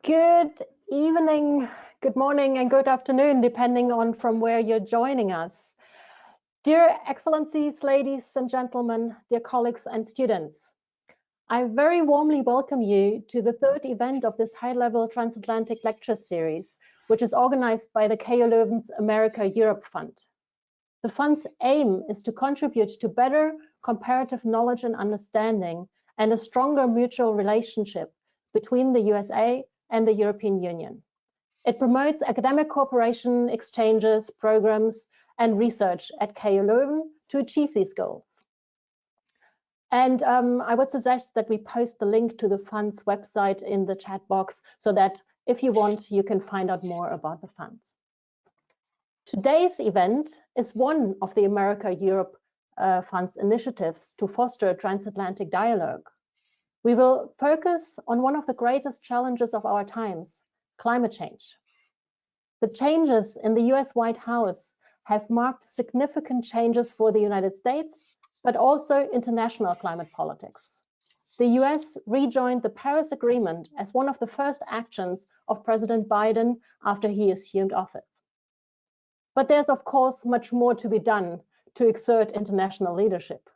Good evening, good morning, and good afternoon, depending on from where you're joining us. Dear Excellencies, ladies and gentlemen, dear colleagues and students, I very warmly welcome you to the third event of this high-level transatlantic lecture series, which is organized by the KU Leuven's America-Europe Fund. The fund's aim is to contribute to better comparative knowledge and understanding and a stronger mutual relationship between the USA and the European Union. It promotes academic cooperation, exchanges, programs, and research at KU Leuven to achieve these goals. And I would suggest that we post the link to the fund's website in the chat box so that if you want, you can find out more about the funds. Today's event is one of the America-Europe Fund's initiatives to foster a transatlantic dialogue. We will focus on one of the greatest challenges of our times, climate change. The changes in the US White House have marked significant changes for the United States, but also international climate politics. The US rejoined the Paris Agreement as one of the first actions of President Biden after he assumed office. But there's of course much more to be done to exert international leadership.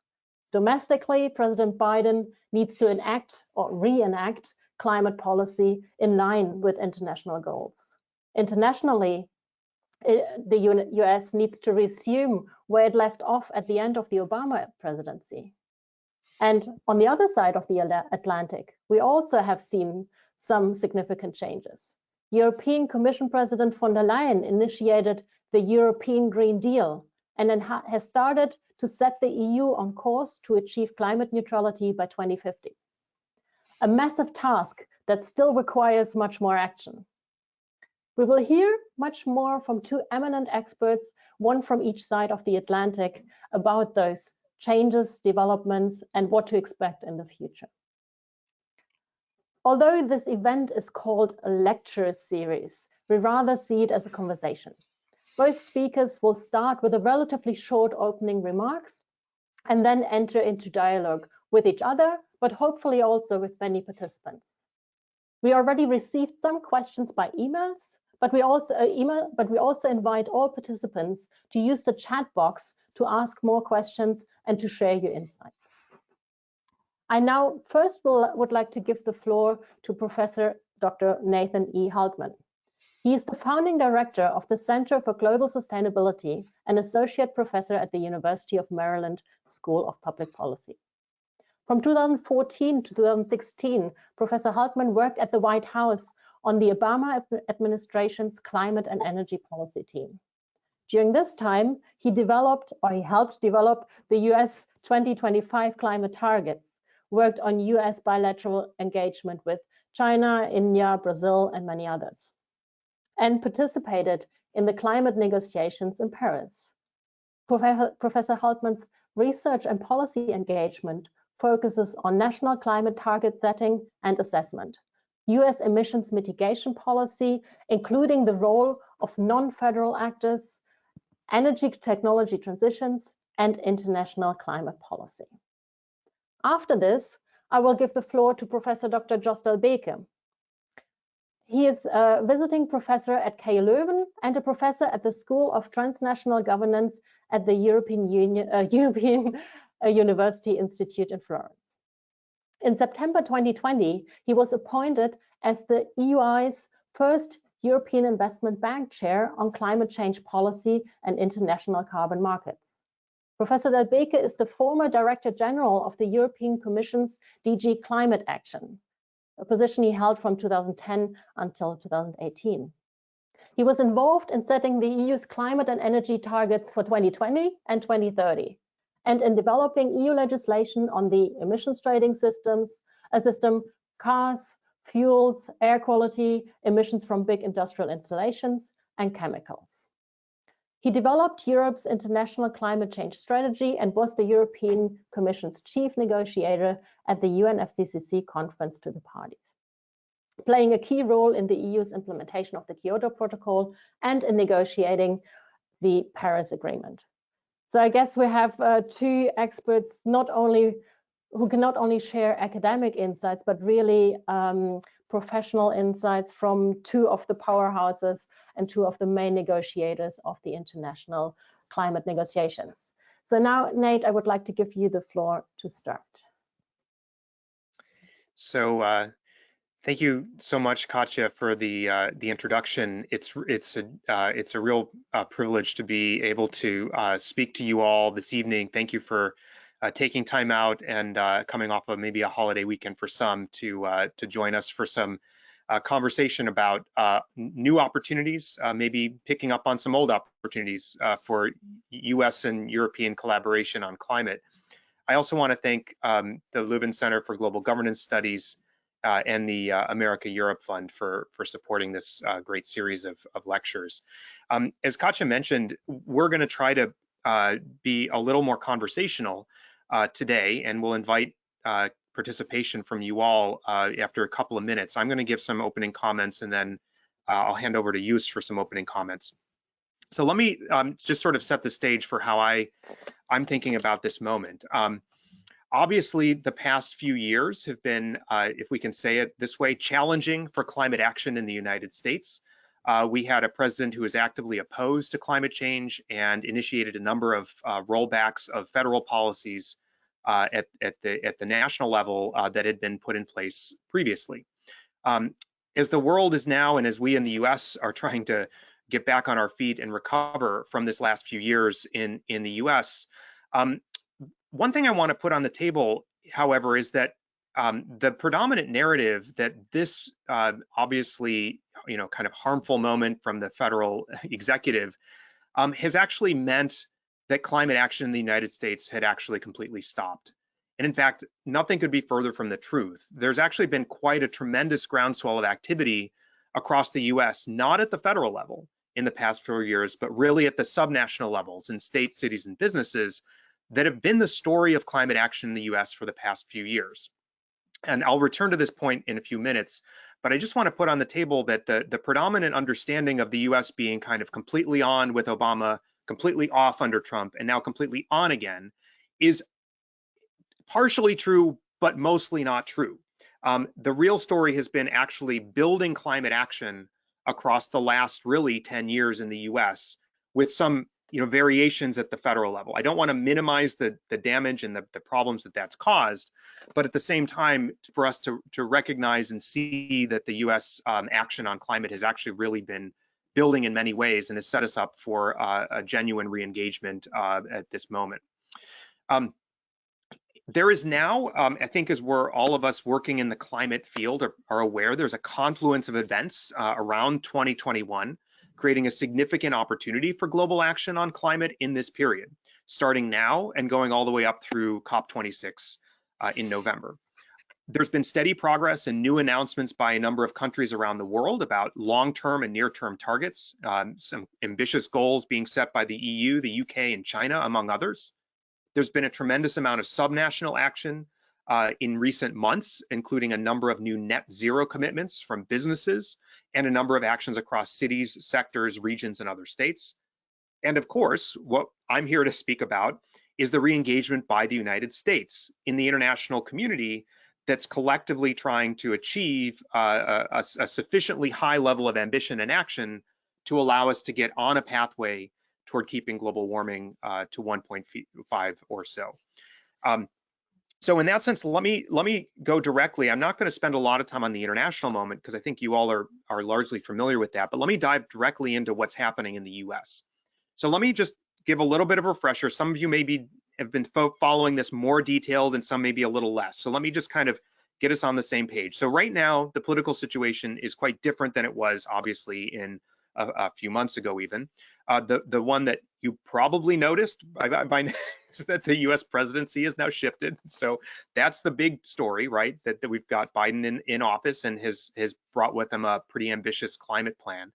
Domestically, President Biden needs to enact or reenact climate policy in line with international goals. Internationally, the US needs to resume where it left off at the end of the Obama presidency. And on the other side of the Atlantic, we also have seen some significant changes. European Commission President von der Leyen initiated the European Green Deal and then has started to set the EU on course to achieve climate neutrality by 2050. A massive task that still requires much more action. We will hear much more from two eminent experts, one from each side of the Atlantic, about those changes, developments, and what to expect in the future. Although this event is called a lecture series, we rather see it as a conversation. Both speakers will start with a relatively short opening remarks and then enter into dialogue with each other, but hopefully also with many participants. We already received some questions by emails, but we also invite all participants to use the chat box to ask more questions and to share your insights. I now first would like to give the floor to Professor Dr. Nathan E. Hultman. He is the founding director of the Center for Global Sustainability and associate professor at the University of Maryland School of Public Policy. From 2014 to 2016, Professor Hultman worked at the White House on the Obama administration's climate and energy policy team. During this time, he helped develop the US 2025 climate targets, worked on US bilateral engagement with China, India, Brazil, and many others, and participated in the climate negotiations in Paris. Professor Hultman's research and policy engagement focuses on national climate target setting and assessment, US emissions mitigation policy, including the role of non-federal actors, energy technology transitions, and international climate policy. After this, I will give the floor to Professor Dr. Jos Delbeke. He is a visiting professor at KU Leuven and a professor at the School of Transnational Governance at the European University Institute in Florence. In September 2020, he was appointed as the EU's first European Investment Bank Chair on climate change policy and international carbon markets. Professor Delbeke is the former Director General of the European Commission's DG Climate Action, a position he held from 2010 until 2018. He was involved in setting the EU's climate and energy targets for 2020 and 2030, and in developing EU legislation on the emissions trading system, cars, fuels, air quality, emissions from big industrial installations, and chemicals. He developed Europe's international climate change strategy and was the European Commission's chief negotiator at the UNFCCC conference to the parties, playing a key role in the EU's implementation of the Kyoto Protocol and in negotiating the Paris Agreement. So I guess we have two experts who can not only share academic insights, but really professional insights from two of the powerhouses and two of the main negotiators of the international climate negotiations. So now, Nate, I would like to give you the floor to start. So thank you so much, Katja, for the introduction. It's a real privilege to be able to speak to you all this evening. Thank you for taking time out and coming off of maybe a holiday weekend for some to join us for some conversation about new opportunities, maybe picking up on some old opportunities for U.S. and European collaboration on climate. I also want to thank the Leuven Center for Global Governance Studies and the America-Europe Fund for supporting this great series of lectures. As Katja mentioned, we're going to try to be a little more conversational today, and we'll invite participation from you all after a couple of minutes. I'm going to give some opening comments, and then I'll hand over to Jos for some opening comments. So let me just sort of set the stage for how I'm thinking about this moment. Obviously, the past few years have been, if we can say it this way, challenging for climate action in the United States. We had a president who was actively opposed to climate change and initiated a number of rollbacks of federal policies at the national level that had been put in place previously. As the world is now, and as we in the U.S. are trying to get back on our feet and recover from this last few years in the U.S., one thing I want to put on the table, however, is that the predominant narrative that this obviously, kind of harmful moment from the federal executive has actually meant that climate action in the United States had actually completely stopped. And in fact, nothing could be further from the truth. There's actually been quite a tremendous groundswell of activity across the US, not at the federal level in the past few years, but really at the subnational levels in states, cities, and businesses that have been the story of climate action in the US for the past few years. And I'll return to this point in a few minutes, but I just want to put on the table that the predominant understanding of the US being kind of completely on with Obama, completely off under Trump, and now completely on again is partially true, but mostly not true. The real story has been actually building climate action across the last really 10 years in the US with some variations at the federal level. I don't want to minimize the damage and the problems that that's caused, but at the same time, for us to recognize and see that the US action on climate has actually really been building in many ways and has set us up for a genuine re-engagement at this moment. There is now, I think, as we're all of us working in the climate field are aware, there's a confluence of events around 2021, creating a significant opportunity for global action on climate in this period, starting now and going all the way up through COP26 in November. There's been steady progress and new announcements by a number of countries around the world about long-term and near-term targets, some ambitious goals being set by the EU, the UK, and China, among others. There's been a tremendous amount of subnational action in recent months, including a number of new net zero commitments from businesses and a number of actions across cities, sectors, regions, and other states. And of course, what I'm here to speak about is the re-engagement by the United States in the international community that's collectively trying to achieve a sufficiently high level of ambition and action to allow us to get on a pathway toward keeping global warming to 1.5 or so. So in that sense, let me go directly. I'm not going to spend a lot of time on the international moment because I think you all are largely familiar with that, but let me dive directly into what's happening in the US. So let me just give a little bit of a refresher. Some of you maybe have been following this more detailed and some maybe a little less. So let me just kind of get us on the same page. So right now, the political situation is quite different than it was obviously in a few months ago even. The one that you probably noticed by now is that the US presidency has now shifted. So that's the big story, right? That we've got Biden in office and has brought with him a pretty ambitious climate plan.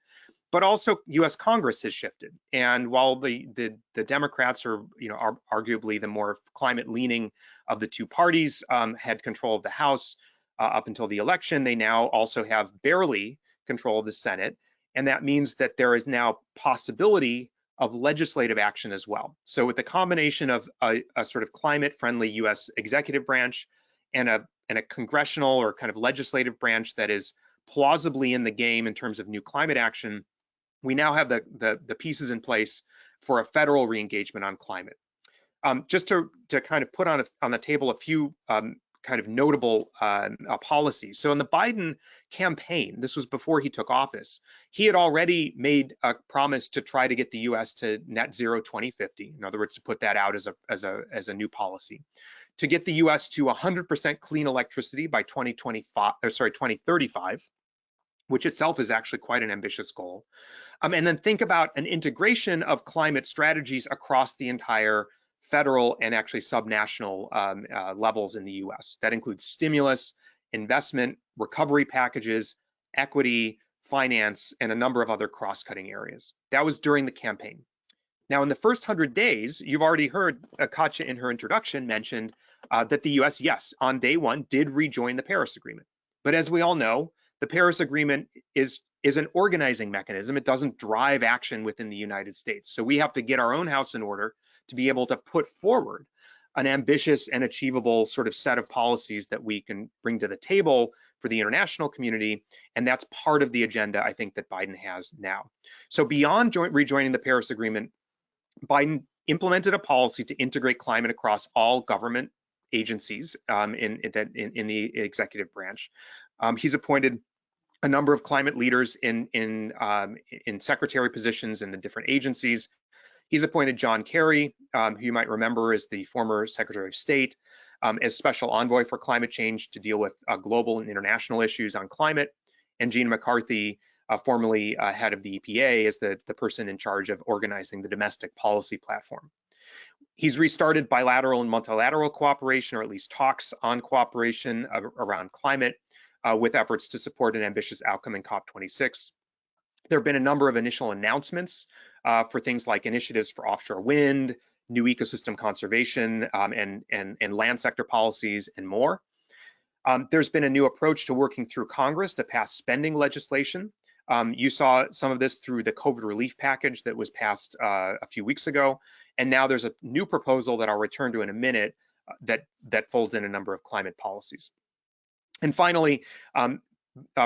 But also US Congress has shifted. And while the Democrats are arguably the more climate leaning of the two parties, had control of the House up until the election, they now also have barely control of the Senate. And that means that there is now possibility of legislative action as well. So with the combination of a sort of climate-friendly US executive branch and a congressional or kind of legislative branch that is plausibly in the game in terms of new climate action, we now have the pieces in place for a federal re-engagement on climate. Just to kind of put on the table a few kind of notable policies. So in the Biden campaign, this was before he took office, he had already made a promise to try to get the U.S. to net zero 2050. In other words, to put that out as a new policy, to get the U.S. to 100% clean electricity by 2035, which itself is actually quite an ambitious goal. And then think about an integration of climate strategies across the entire federal and actually subnational levels in the US. That includes stimulus, investment, recovery packages, equity, finance, and a number of other cross-cutting areas. That was during the campaign. Now, in the first 100 days, you've already heard Katja in her introduction mentioned that the US, yes, on day one, did rejoin the Paris Agreement. But as we all know, the Paris Agreement is an organizing mechanism. It doesn't drive action within the United States. So we have to get our own house in order to be able to put forward an ambitious and achievable sort of set of policies that we can bring to the table for the international community. And that's part of the agenda, I think, that Biden has now. So beyond rejoining the Paris Agreement, Biden implemented a policy to integrate climate across all government agencies in the executive branch. He's appointed a number of climate leaders in secretary positions in the different agencies. He's appointed John Kerry, who you might remember is the former Secretary of State, as special envoy for climate change to deal with global and international issues on climate, and Gina McCarthy, formerly head of the EPA, is the person in charge of organizing the domestic policy platform. He's restarted bilateral and multilateral cooperation, or at least talks on cooperation around climate, with efforts to support an ambitious outcome in COP26. There have been a number of initial announcements for things like initiatives for offshore wind, new ecosystem conservation, and land sector policies, and more. There's been a new approach to working through Congress to pass spending legislation. You saw some of this through the COVID relief package that was passed a few weeks ago. And now there's a new proposal that I'll return to in a minute that folds in a number of climate policies. And finally,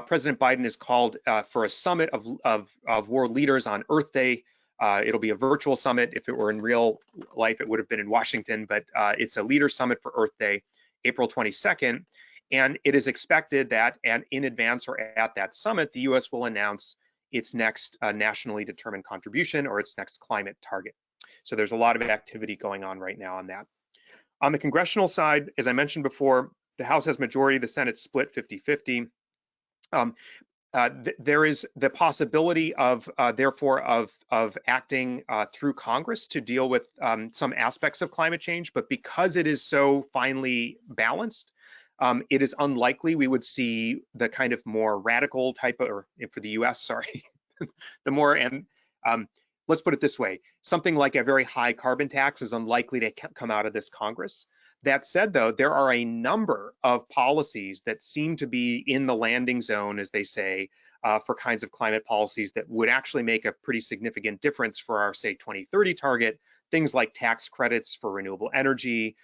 President Biden has called for a summit of world leaders on Earth Day. It'll be a virtual summit. If it were in real life, it would have been in Washington, but it's a leader summit for Earth Day, April 22nd. And it is expected that in advance or at that summit, the US will announce its next nationally determined contribution or its next climate target. So there's a lot of activity going on right now on that. On the congressional side, as I mentioned before, the House has majority, the Senate split 50-50. There is the possibility of, therefore, of acting through Congress to deal with some aspects of climate change, but because it is so finely balanced, it is unlikely we would see the kind of more radical type of, or for the US, sorry, the more, let's put it this way, something like a very high carbon tax is unlikely to come out of this Congress. That said, though, there are a number of policies that seem to be in the landing zone, as they say, for kinds of climate policies that would actually make a pretty significant difference for our, say, 2030 target. Things like tax credits for renewable energy,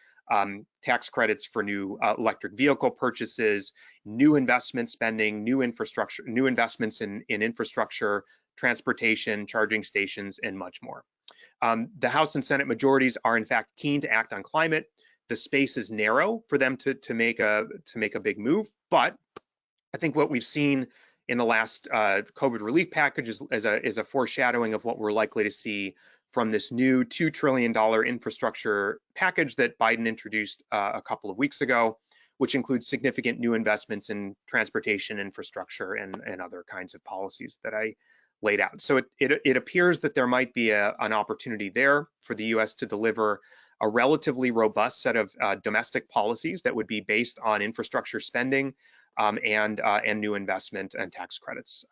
tax credits for new electric vehicle purchases, new investment spending, new infrastructure, new investments in infrastructure, transportation, charging stations, and much more. The House and Senate majorities are in fact keen to act on climate. The space is narrow for them to make a big move, but I think what we've seen in the last COVID relief package is a foreshadowing of what we're likely to see from this new $2 trillion infrastructure package that Biden introduced a couple of weeks ago, which includes significant new investments in transportation infrastructure and other kinds of policies that I laid out. So it appears that there might be an opportunity there for the US to deliver a relatively robust set of domestic policies that would be based on infrastructure spending and new investment and tax credits.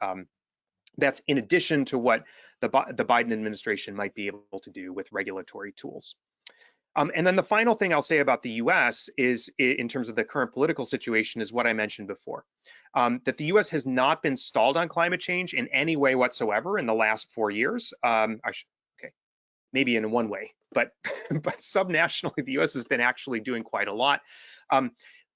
That's in addition to what the Biden administration might be able to do with regulatory tools. And then the final thing I'll say about the US is, in terms of the current political situation, is what I mentioned before, that the US has not been stalled on climate change in any way whatsoever in the last 4 years. Maybe in one way, but subnationally, the US has been actually doing quite a lot.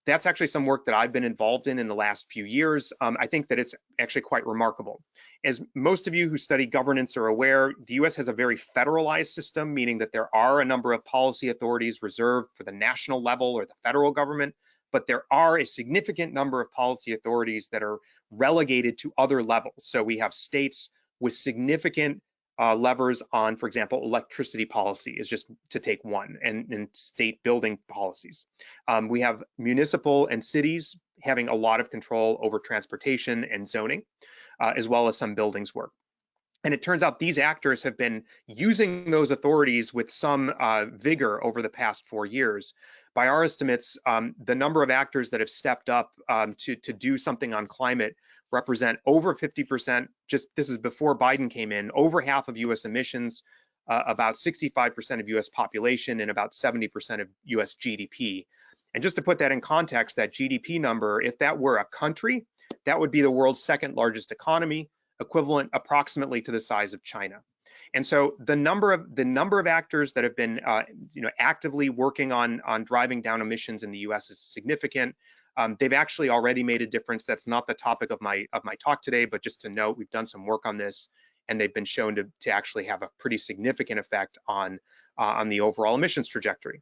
That's actually some work that I've been involved in the last few years. I think that it's actually quite remarkable. As most of you who study governance are aware, the US has a very federalized system, meaning that there are a number of policy authorities reserved for the national level or the federal government, but there are a significant number of policy authorities that are relegated to other levels. So we have states with significant levers on, for example, electricity policy is just to take one, and state building policies. We have municipal and cities having a lot of control over transportation and zoning, as well as some buildings work. And it turns out these actors have been using those authorities with some vigor over the past 4 years. By our estimates, the number of actors that have stepped up to do something on climate represent over 50%, just this is before Biden came in, over half of US emissions, about 65% of US population, and about 70% of US GDP. And just to put that in context, that GDP number, if that were a country, that would be the world's second largest economy, equivalent approximately to the size of China. And so the number of actors that have been actively working on driving down emissions in the US is significant. They've actually already made a difference. That's not the topic of my talk today, but just to note, we've done some work on this, and they've been shown to actually have a pretty significant effect on the overall emissions trajectory.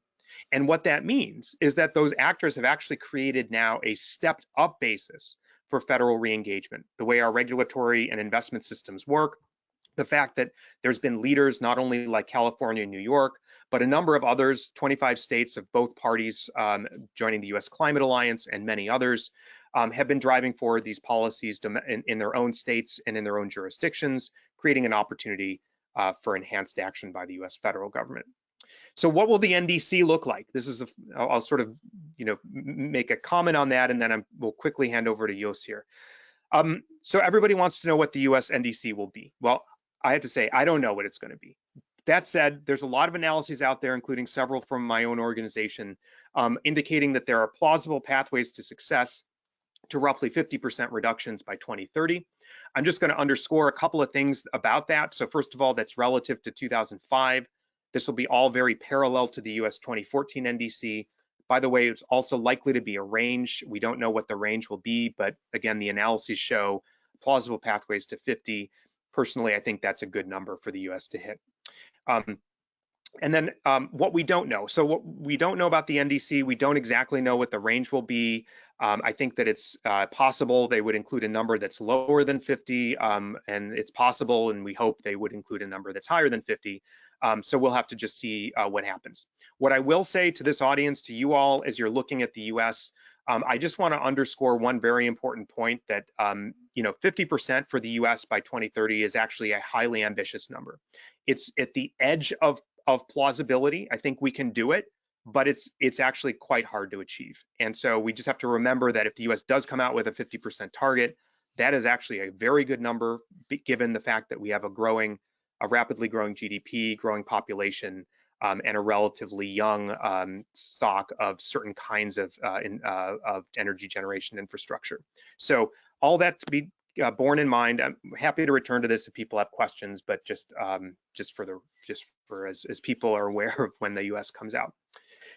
And what that means is that those actors have actually created now a stepped up basis for federal re-engagement, the way our regulatory and investment systems work, the fact that there's been leaders not only like California and New York, but a number of others, 25 states of both parties joining the US Climate Alliance and many others, have been driving forward these policies in their own states and in their own jurisdictions, creating an opportunity for enhanced action by the US federal government. So what will the NDC look like? This is I'll sort of make a comment on that, and then we'll quickly hand over to Jos here. So everybody wants to know what the US NDC will be. Well, I have to say, I don't know what it's going to be. That said, there's a lot of analyses out there, including several from my own organization, indicating that there are plausible pathways to success to roughly 50% reductions by 2030. I'm just going to underscore a couple of things about that. So first of all, that's relative to 2005. This will be all very parallel to the US 2014 NDC. By the way, it's also likely to be a range. We don't know what the range will be, but again, the analyses show plausible pathways to 50. Personally, I think that's a good number for the US to hit. And then what we don't know. So what we don't know about the NDC, we don't exactly know what the range will be. I think that it's possible they would include a number that's lower than 50, and it's possible, and we hope they would include a number that's higher than 50. So we'll have to just see what happens. What I will say to this audience, to you all, as you're looking at the US, I just want to underscore one very important point that 50% for the US by 2030 is actually a highly ambitious number. It's at the edge of plausibility. I think we can do it, but it's actually quite hard to achieve. And so we just have to remember that if the US does come out with a 50% target, that is actually a very good number, given the fact that we have a rapidly growing GDP, growing population, and a relatively young stock of certain kinds of energy generation infrastructure. So all that to be borne in mind. I'm happy to return to this if people have questions, but just for as people are aware of when the US comes out.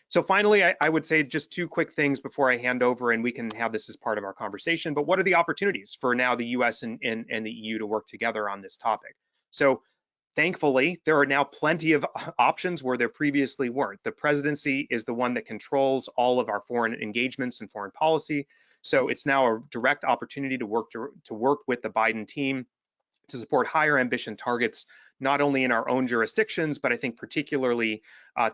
So finally, I would say just two quick things before I hand over, and we can have this as part of our conversation. But what are the opportunities for now the US and the EU to work together on this topic? So thankfully, there are now plenty of options where there previously weren't. The presidency is the one that controls all of our foreign engagements and foreign policy. So it's now a direct opportunity to work with the Biden team to support higher ambition targets, not only in our own jurisdictions, but I think particularly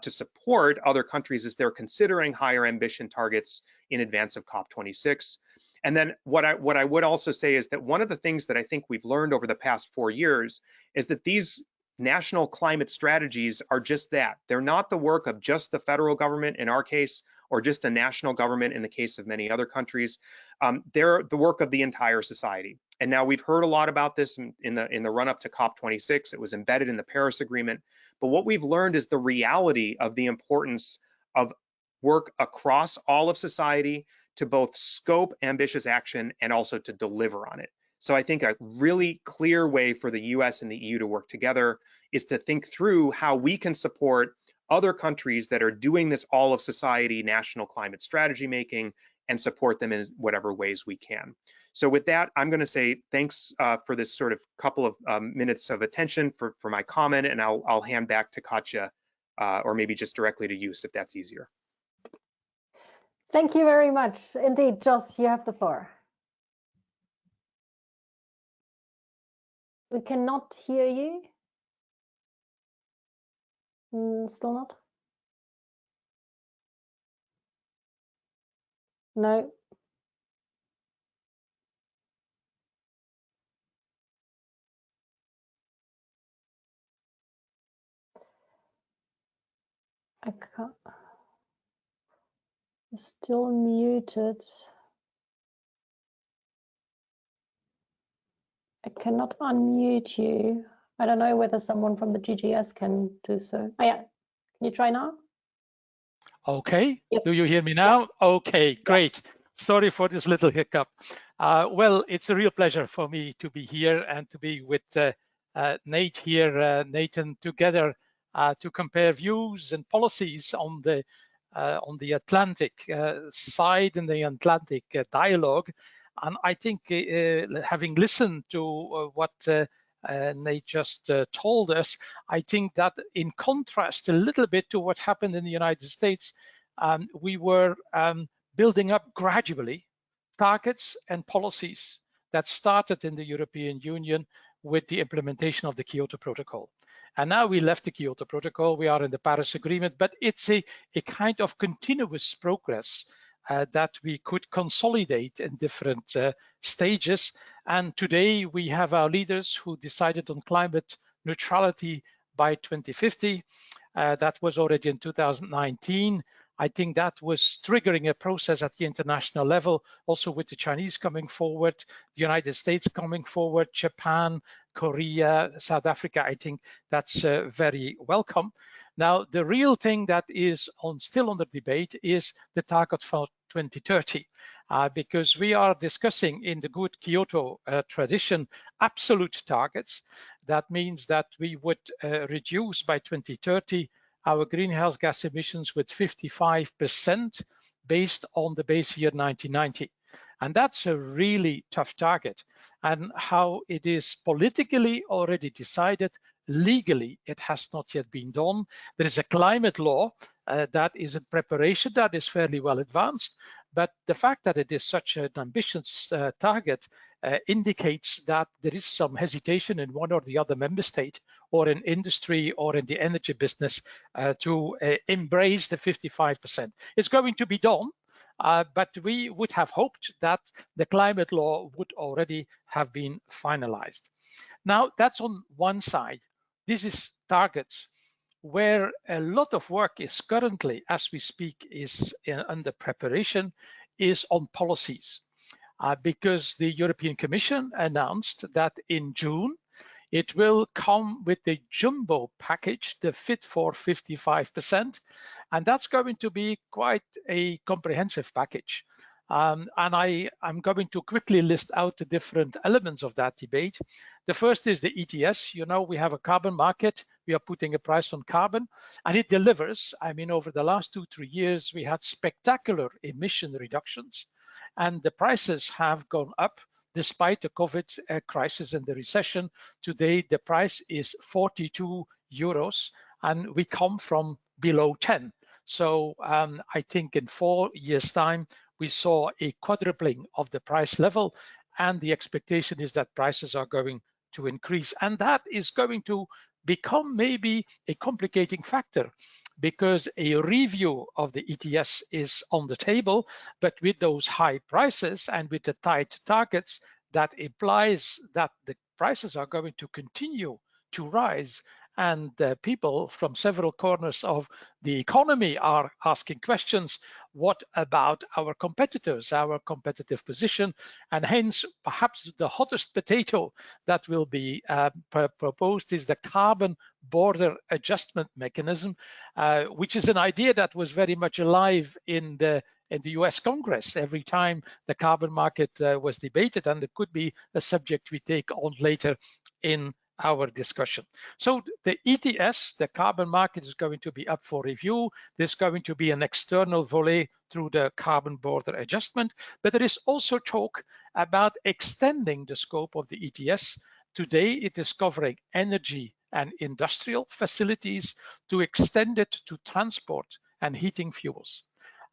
to support other countries as they're considering higher ambition targets in advance of COP26. And then what I would also say is that one of the things that I think we've learned over the past 4 years is that these national climate strategies are just that. They're not the work of just the federal government in our case, or just a national government in the case of many other countries. They're the work of the entire society. And now we've heard a lot about this in the run-up to COP26. It was embedded in the Paris Agreement. But what we've learned is the reality of the importance of work across all of society to both scope ambitious action and also to deliver on it. So I think a really clear way for the US and the EU to work together is to think through how we can support other countries that are doing this all of society national climate strategy making and support them in whatever ways we can. So with that, I'm going to say thanks for this sort of couple of minutes of attention for my comment, and I'll hand back to Katja, or maybe just directly to Jos if that's easier. Thank you very much. Indeed, Jos, you have the floor. We cannot hear you. Still not? No. I can't. You're still muted. I cannot unmute you. I don't know whether someone from the GGS can do so. Oh, yeah. Can you try now? Okay. Yes. Do you hear me now? Yeah. Okay, great. Yeah. Sorry for this little hiccup. Well, it's a real pleasure for me to be here and to be with Nate here, Nathan, together to compare views and policies on the Atlantic side and the Atlantic dialogue. And I think having listened to what Nate just told us, I think that in contrast a little bit to what happened in the United States, we were building up gradually targets and policies that started in the European Union with the implementation of the Kyoto Protocol. And now we left the Kyoto Protocol, we are in the Paris Agreement, but it's a kind of continuous progress that we could consolidate in different stages. And today we have our leaders who decided on climate neutrality by 2050. That was already in 2019. I think that was triggering a process at the international level, also with the Chinese coming forward, the United States coming forward, Japan, Korea, South Africa. I think that's very welcome. Now, the real thing that is still under debate is the target for 2030, because we are discussing in the good Kyoto tradition absolute targets. That means that we would reduce by 2030 our greenhouse gas emissions with 55% based on the base year 1990. And that's a really tough target. And how it is politically already decided, legally, it has not yet been done. There is a climate law that is in preparation, that is fairly well advanced. But the fact that it is such an ambitious target indicates that there is some hesitation in one or the other member state or in industry or in the energy business to embrace the 55%. It's going to be done, but we would have hoped that the climate law would already have been finalized. Now, that's on one side. This is targets. Where a lot of work is currently, as we speak, is under preparation, is on policies. Because the European Commission announced that in June, it will come with the jumbo package, the Fit for 55%, and that's going to be quite a comprehensive package. And I'm going to quickly list out the different elements of that debate. The first is the ETS. You know, we have a carbon market. We are putting a price on carbon, and it delivers. I mean, over the last 2-3 years, we had spectacular emission reductions, and the prices have gone up despite the COVID crisis and the recession. Today, the price is 42 euros, and we come from below 10. So I think in 4 years' time, we saw a quadrupling of the price level, and the expectation is that prices are going to increase. And that is going to become maybe a complicating factor, because a review of the ETS is on the table, but with those high prices and with the tight targets, that implies that the prices are going to continue to rise. And people from several corners of the economy are asking questions. What about our competitors, our competitive position? And hence, perhaps the hottest potato that will be proposed is the carbon border adjustment mechanism, which is an idea that was very much alive in the US Congress every time the carbon market was debated, and it could be a subject we take on later in our discussion. So the ETS, the carbon market, is going to be up for review. There's going to be an external volley through the carbon border adjustment, but there is also talk about extending the scope of the ETS. Today, it is covering energy and industrial facilities, to extend it to transport and heating fuels.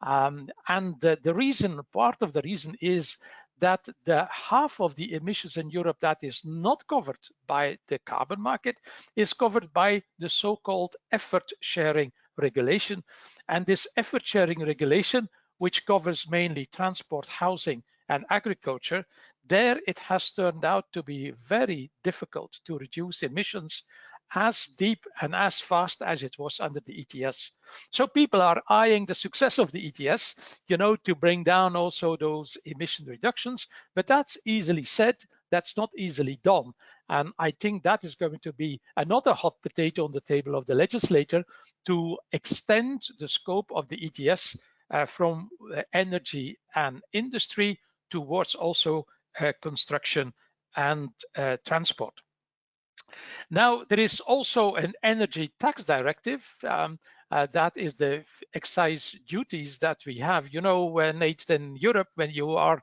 And the reason, part of the reason is that the half of the emissions in Europe that is not covered by the carbon market is covered by the so-called effort sharing regulation. And this effort sharing regulation, which covers mainly transport, housing, and agriculture, there it has turned out to be very difficult to reduce emissions as deep and as fast as it was under the ETS. So people are eyeing the success of the ETS, to bring down also those emission reductions, but that's easily said, that's not easily done. And I think that is going to be another hot potato on the table of the legislator, to extend the scope of the ETS from energy and industry towards also construction and transport. Now, there is also an energy tax directive. That is the excise duties that we have. Nate, in Europe, when you are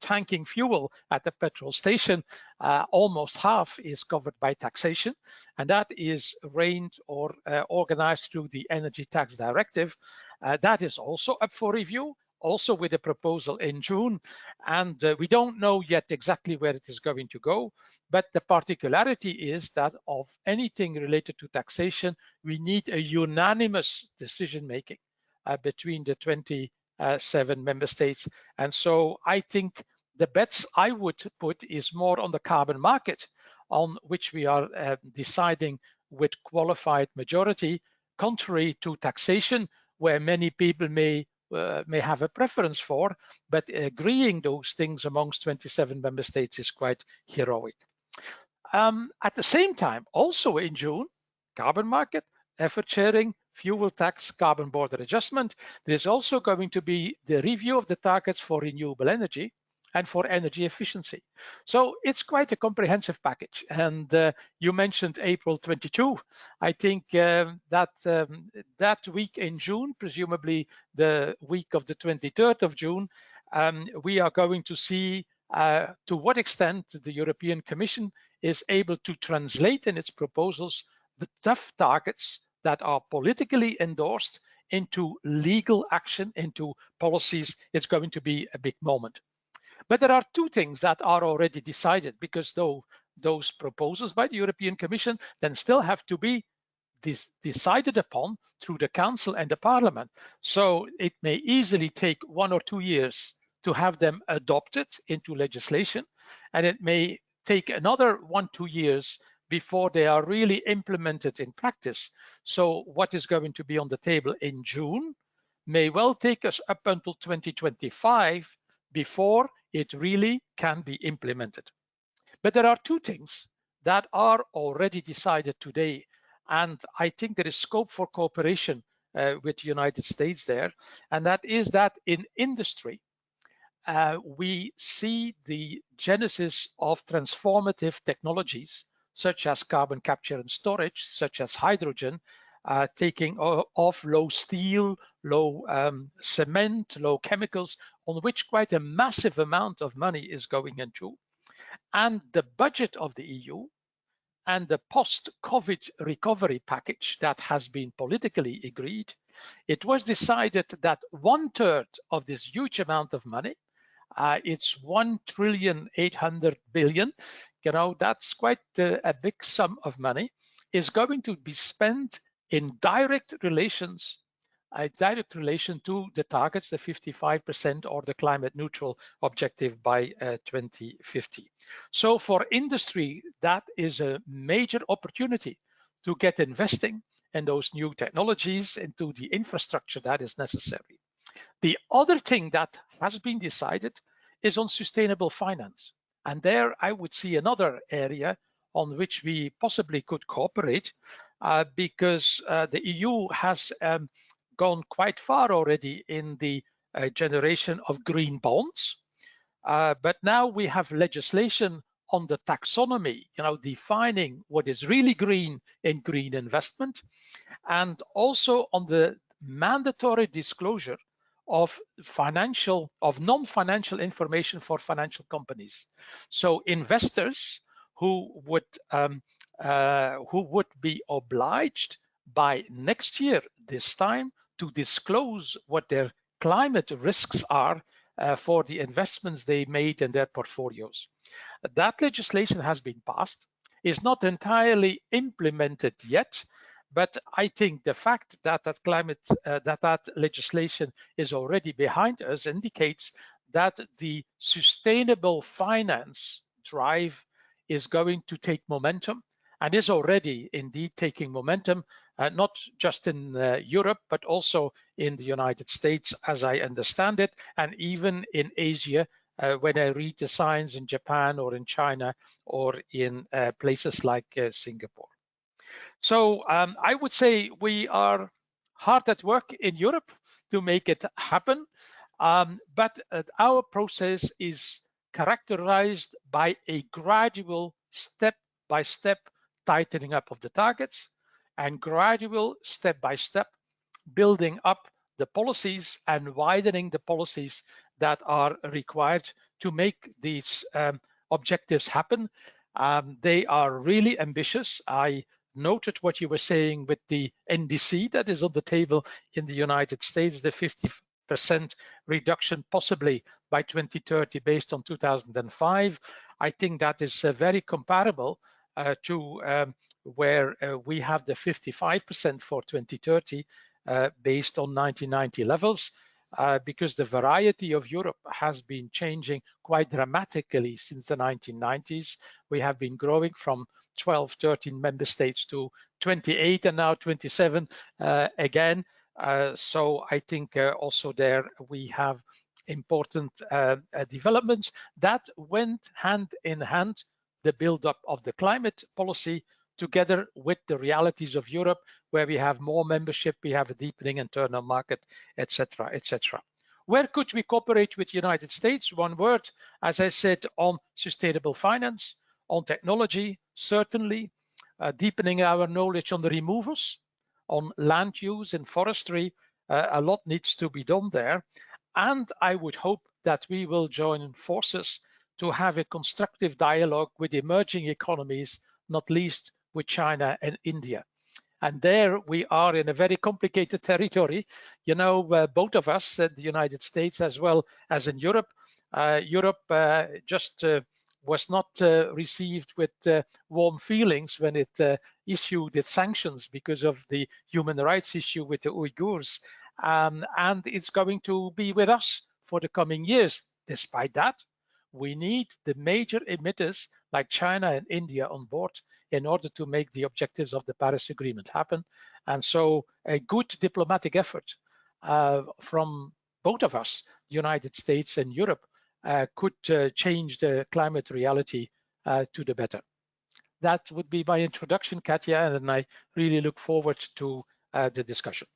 tanking fuel at the petrol station, almost half is covered by taxation, and that is arranged or organized through the energy tax directive. That is also up for review, also with a proposal in June, and we don't know yet exactly where it is going to go, but the particularity is that of anything related to taxation, we need a unanimous decision-making between the 27 member states. And so I think the bets I would put is more on the carbon market, on which we are deciding with qualified majority, contrary to taxation, where many people may have a preference for, but agreeing those things amongst 27 member states is quite heroic. At the same time, also in June, carbon market, effort sharing, fuel tax, carbon border adjustment, there is also going to be the review of the targets for renewable energy and for energy efficiency. So it's quite a comprehensive package. And you mentioned April 22. I think that week in June, presumably the week of the 23rd of June, we are going to see to what extent the European Commission is able to translate in its proposals the tough targets that are politically endorsed into legal action, into policies. It's going to be a big moment. But there are two things that are already decided, because those proposals by the European Commission then still have to be decided upon through the Council and the Parliament. So it may easily take 1 or 2 years to have them adopted into legislation, and it may take another 1-2 years before they are really implemented in practice. So what is going to be on the table in June may well take us up until 2025 before it really can be implemented. But there are two things that are already decided today, and I think there is scope for cooperation with the United States there, and that is that in industry, we see the genesis of transformative technologies, such as carbon capture and storage, such as hydrogen, taking off low steel, low cement, low chemicals, on which quite a massive amount of money is going into. And the budget of the EU and the post-COVID recovery package that has been politically agreed, it was decided that 1/3 of this huge amount of money, it's 1.8 trillion, that's quite a big sum of money, is going to be spent in direct relation to the targets, the 55% or the climate neutral objective by 2050. So for industry, that is a major opportunity to get investing in those new technologies, into the infrastructure that is necessary. The other thing that has been decided is on sustainable finance. And there I would see another area on which we possibly could cooperate, because the EU has gone quite far already in the generation of green bonds. But now we have legislation on the taxonomy, defining what is really green in green investment, and also on the mandatory disclosure of non-financial information for financial companies. So investors who would be obliged by next year this time to disclose what their climate risks are for the investments they made in their portfolios. That legislation has been passed, is not entirely implemented yet, but I think the fact that that legislation is already behind us indicates that the sustainable finance drive is going to take momentum and is already indeed taking momentum, not just in Europe, but also in the United States, as I understand it, and even in Asia, when I read the signs in Japan or in China or in places like Singapore. So I would say we are hard at work in Europe to make it happen, but our process is characterized by a gradual step-by-step tightening up of the targets and gradual step-by-step building up the policies and widening the policies that are required to make these objectives happen. They are really ambitious. I noted what you were saying with the NDC that is on the table in the United States, the 50% reduction possibly by 2030 based on 2005. I think that is very comparable to where we have the 55% for 2030 based on 1990 levels. Because the variety of Europe has been changing quite dramatically since the 1990s. We have been growing from 12, 13 member states to 28 and now 27 again. So I think also there we have important developments that went hand in hand, the build-up of the climate policy together with the realities of Europe, where we have more membership, we have a deepening internal market, etc., etc. Where could we cooperate with the United States? One word, as I said, on sustainable finance, on technology, certainly, deepening our knowledge on the removals, on land use and forestry, a lot needs to be done there. And I would hope that we will join forces to have a constructive dialogue with emerging economies, not least with China and India. And there we are in a very complicated territory. Both of us, the United States as well as in Europe, Europe just was not received with warm feelings when it issued its sanctions because of the human rights issue with the Uyghurs. And it's going to be with us for the coming years. Despite that, we need the major emitters like China and India on board in order to make the objectives of the Paris Agreement happen. And so a good diplomatic effort from both of us, United States and Europe, could change the climate reality to the better. That would be my introduction, Katja, and I really look forward to the discussion.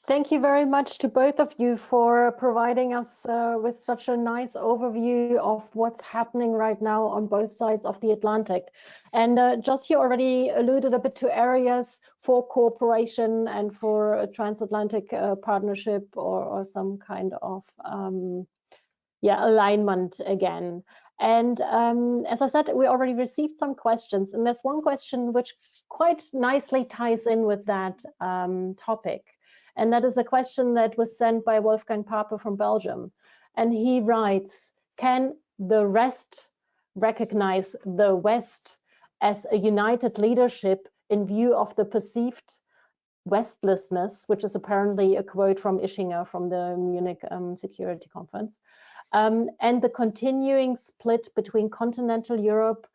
Thank you very much to both of you for providing us with such a nice overview of what's happening right now on both sides of the Atlantic. And Jos, you already alluded a bit to areas for cooperation and for a transatlantic partnership or some kind of alignment again. And as I said, we already received some questions, and there's one question which quite nicely ties in with that topic. And that is a question that was sent by Wolfgang Pape from Belgium. And he writes, can the rest recognize the West as a united leadership in view of the perceived Westlessness, which is apparently a quote from Ischinger from the Munich Security Conference, and the continuing split between continental Europe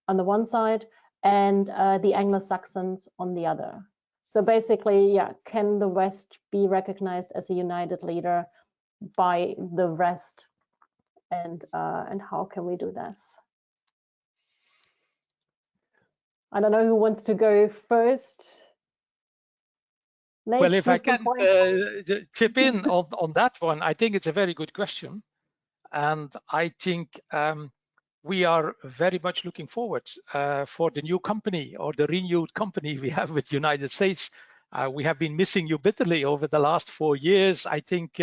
on the one side and the Anglo-Saxons on the other? So basically, can the West be recognized as a united leader by the rest, and how can we do this? I don't know who wants to go first. Nate, well, if I can chip in on that one, I think it's a very good question. And I think we are very much looking forward for the new company or the renewed company we have with the United States. We have been missing you bitterly over the last 4 years. I think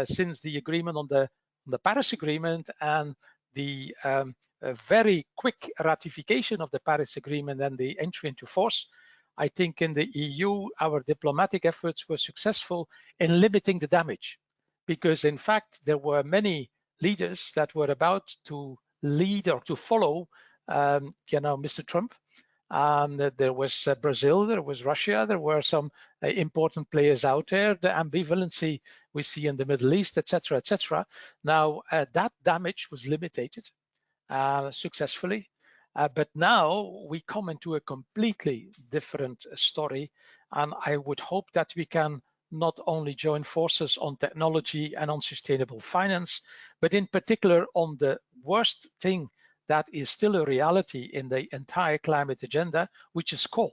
since the agreement on the Paris Agreement and the very quick ratification of the Paris Agreement and the entry into force, I think in the EU, our diplomatic efforts were successful in limiting the damage, because in fact, there were many leaders that were about to lead or to follow, Mr. Trump. There was Brazil, there was Russia, there were some important players out there, the ambivalency we see in the Middle East, etc., etc. Now, that damage was limited successfully, but now we come into a completely different story, and I would hope that we can not only join forces on technology and on sustainable finance, but in particular on the worst thing that is still a reality in the entire climate agenda, which is coal.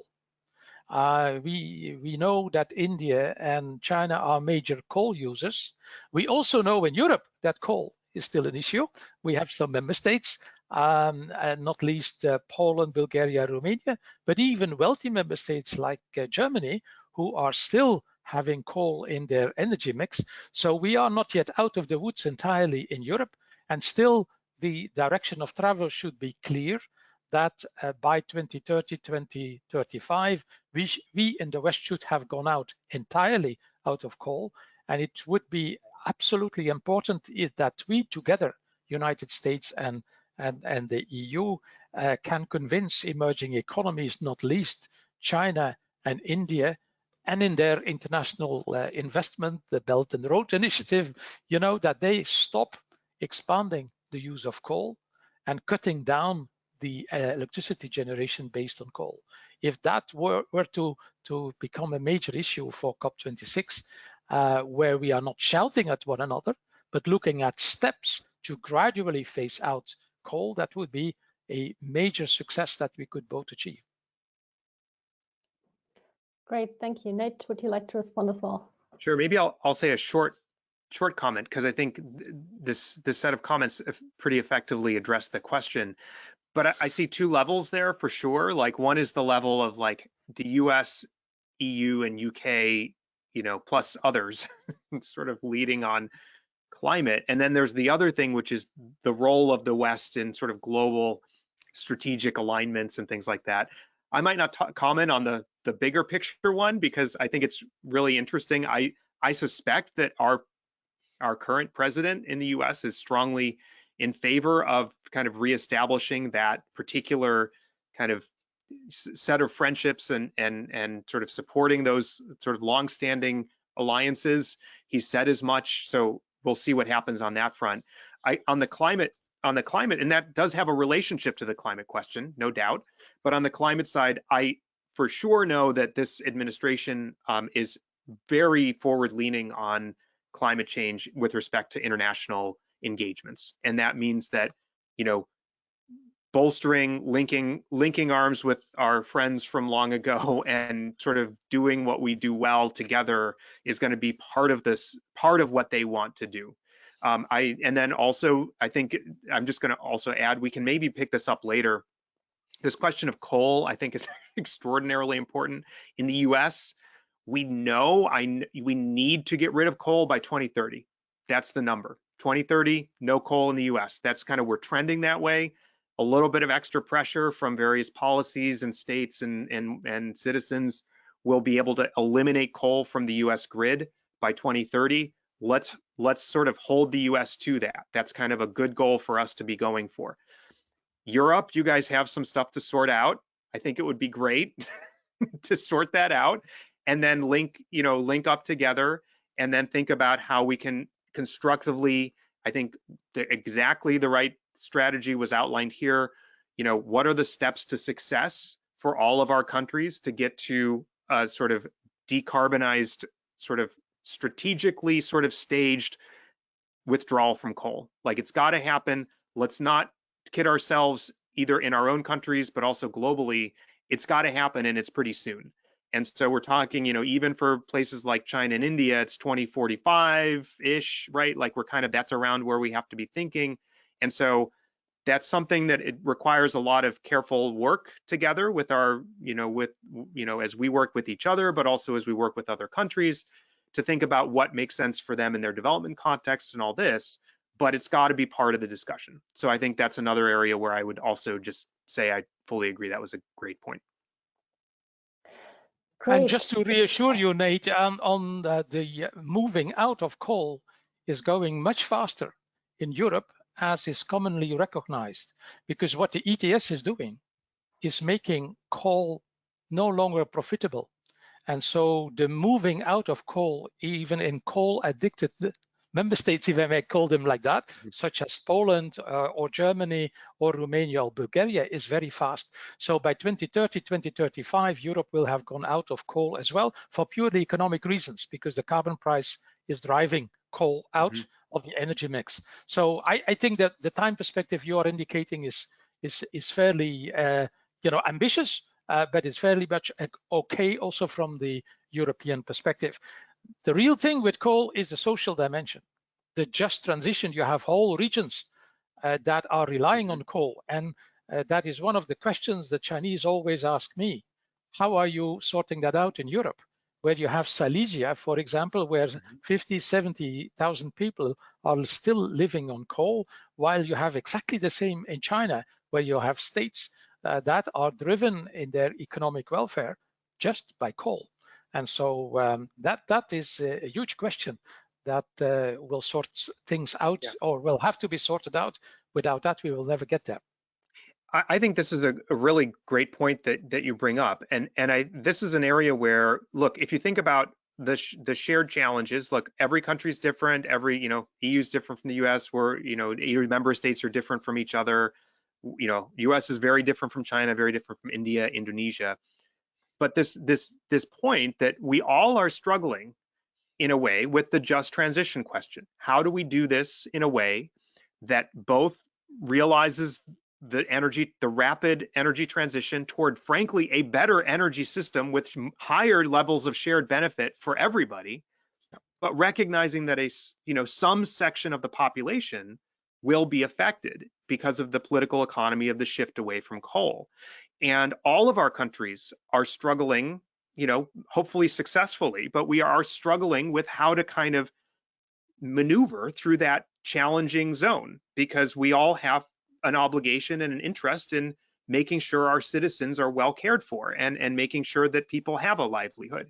We know that India and China are major coal users. We also know in Europe that coal is still an issue. We have some member states, and not least Poland, Bulgaria, Romania, but even wealthy member states like Germany, who are still having coal in their energy mix. So we are not yet out of the woods entirely in Europe, and still the direction of travel should be clear that by 2030, 2035, we in the West should have gone out entirely out of coal. And it would be absolutely important that we together, United States and the EU, can convince emerging economies, not least China and India, and in their international investment, the Belt and Road Initiative, that they stop expanding the use of coal and cutting down the electricity generation based on coal. If that were to become a major issue for COP26, where we are not shouting at one another, but looking at steps to gradually phase out coal, that would be a major success that we could both achieve. Great, thank you. Nate, would you like to respond as well? Sure, maybe I'll say a short comment, because I think this set of comments pretty effectively address the question. But I see two levels there for sure. Like, one is the level of like the US, EU, and UK, plus others sort of leading on climate. And then there's the other thing, which is the role of the West in sort of global strategic alignments and things like that. I might not comment on the bigger picture one, because I think it's really interesting. I suspect that our current president in the US is strongly in favor of kind of reestablishing that particular kind of set of friendships and sort of supporting those sort of longstanding alliances. He said as much, so we'll see what happens on that front. On the climate, and that does have a relationship to the climate question, no doubt. But on the climate side, I for sure know that this administration is very forward-leaning on climate change with respect to international engagements. And that means that, bolstering, linking arms with our friends from long ago and sort of doing what we do well together is going to be part of what they want to do. And then also, I think I'm just going to also add, we can maybe pick this up later. This question of coal, I think, is extraordinarily important. In the US, we know we need to get rid of coal by 2030. That's the number. 2030, no coal in the US. That's kind of, we're trending that way. A little bit of extra pressure from various policies and states and citizens will be able to eliminate coal from the US grid by 2030. Let's sort of hold the US to that. That's kind of a good goal for us to be going for. Europe, you guys have some stuff to sort out. I think it would be great to sort that out and then link up together and then think about how we can constructively, I think exactly the right strategy was outlined here. What are the steps to success for all of our countries to get to a sort of decarbonized, sort of strategically sort of staged withdrawal from coal? Like, it's got to happen. Let's not kid ourselves, either in our own countries, but also globally. It's got to happen, and it's pretty soon. And so we're talking, even for places like China and India, it's 2045-ish, right? Like, we're kind of, that's around where we have to be thinking. And so That's something that it requires a lot of careful work together with our, as we work with each other, but also as we work with other countries to think about what makes sense for them in their development context and all this, but it's got to be part of the discussion. So I think that's another area where I would also just say I fully agree. That was a great point. Great. And just to reassure you, Nate, on the moving out of coal is going much faster in Europe, as is commonly recognized, because what the ETS is doing is making coal no longer profitable. And so the moving out of coal, even in coal addicted member states, if I may call them like that, such as Poland or Germany or Romania or Bulgaria, is very fast. So by 2030, 2035, Europe will have gone out of coal as well for purely economic reasons, because the carbon price is driving coal out of the energy mix. So I think that the time perspective you are indicating is fairly ambitious, but it's fairly much okay also from the European perspective. The real thing with coal is the social dimension. The just transition, you have whole regions that are relying on coal. And that is one of the questions the Chinese always ask me. How are you sorting that out in Europe? Where you have Silesia, for example, where 50, 70,000 people are still living on coal, while you have exactly the same in China, where you have states that are driven in their economic welfare just by coal. And so that is a huge question that will sort things out, or will have to be sorted out. Without that, we will never get there. I think this is a really great point that you bring up, and this is an area where, look, if you think about the shared challenges, look, every country is different, every EU is different from the US, where EU member states are different from each other. US is very different from China, very different from India, Indonesia. But this point that we all are struggling in a way with the just transition question. How do we do this in a way that both realizes the rapid energy transition toward, frankly, a better energy system with higher levels of shared benefit for everybody, but recognizing that some section of the population will be affected because of the political economy of the shift away from coal. And all of our countries are struggling, hopefully successfully, but we are struggling with how to kind of maneuver through that challenging zone, because we all have an obligation and an interest in making sure our citizens are well cared for and making sure that people have a livelihood.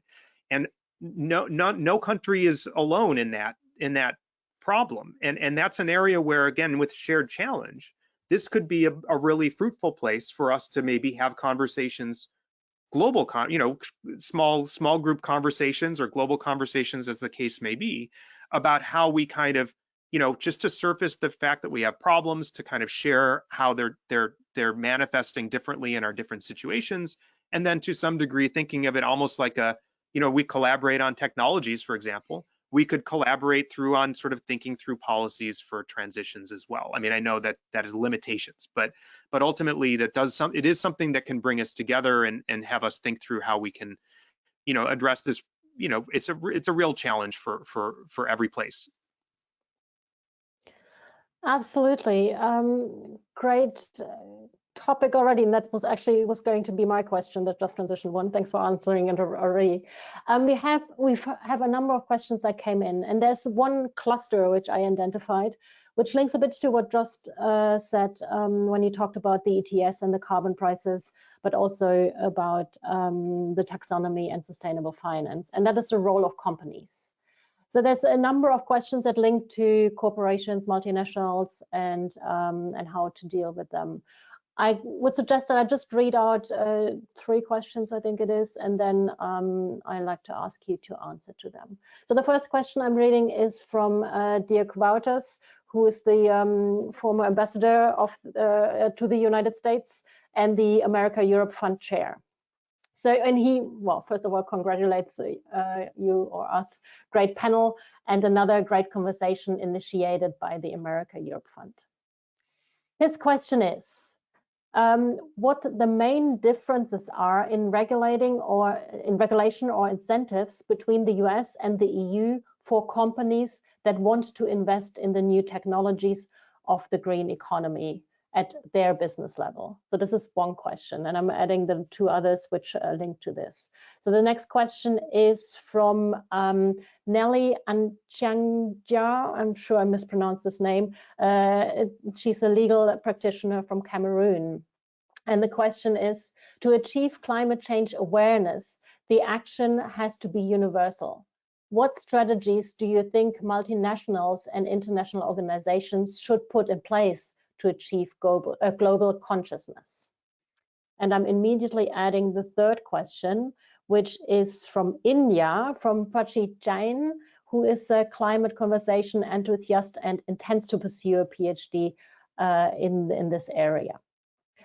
And no country is alone in that problem. And that's an area where, again, with shared challenge, this could be a really fruitful place for us to maybe have conversations, global, small group conversations or global conversations, as the case may be, about how we kind of, just to surface the fact that we have problems, to kind of share how they're manifesting differently in our different situations, and then to some degree thinking of it almost like we collaborate on technologies, for example. We could collaborate on sort of thinking through policies for transitions as well. I mean, I know that is limitations, but ultimately it is something that can bring us together and have us think through how we can, address this. It's a real challenge for every place. Absolutely. Great topic already, and that was going to be my question, the just transition one. Thanks for answering it already. We have a number of questions that came in, and there's one cluster which I identified, which links a bit to what Jos said when he talked about the ETS and the carbon prices, but also about the taxonomy and sustainable finance, and that is the role of companies. So there's a number of questions that link to corporations, multinationals, and how to deal with them. I would suggest that I just read out 3 questions, I think it is, and then I'd like to ask you to answer to them. So the first question I'm reading is from Dirk Wouters, who is the former ambassador to the United States and the America-Europe Fund chair. So, and he, well, first of all, congratulates you or us, great panel, and another great conversation initiated by the America-Europe Fund. His question is, what the main differences are in regulation or incentives between the US and the EU for companies that want to invest in the new technologies of the green economy. at their business level? So this is one question, and I'm adding the two others which are linked to this. So the next question is from Nelly Anchangja. I'm sure I mispronounced this name. She's a legal practitioner from Cameroon. And the question is, to achieve climate change awareness, the action has to be universal. What strategies do you think multinationals and international organizations should put in place to achieve global consciousness? And I'm immediately adding the third question, which is from India, from Prachi Jain, who is a climate conversation enthusiast and intends to pursue a PhD in this area.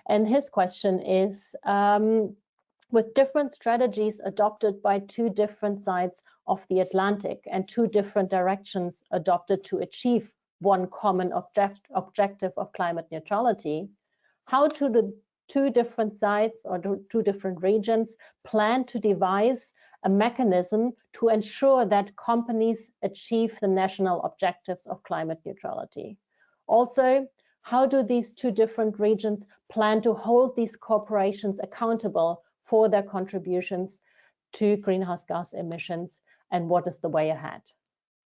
And his question is, with different strategies adopted by two different sides of the Atlantic and two different directions adopted to achieve one common objective of climate neutrality, how do the two different sides or two different regions plan to devise a mechanism to ensure that companies achieve the national objectives of climate neutrality? Also, how do these two different regions plan to hold these corporations accountable for their contributions to greenhouse gas emissions, and what is the way ahead?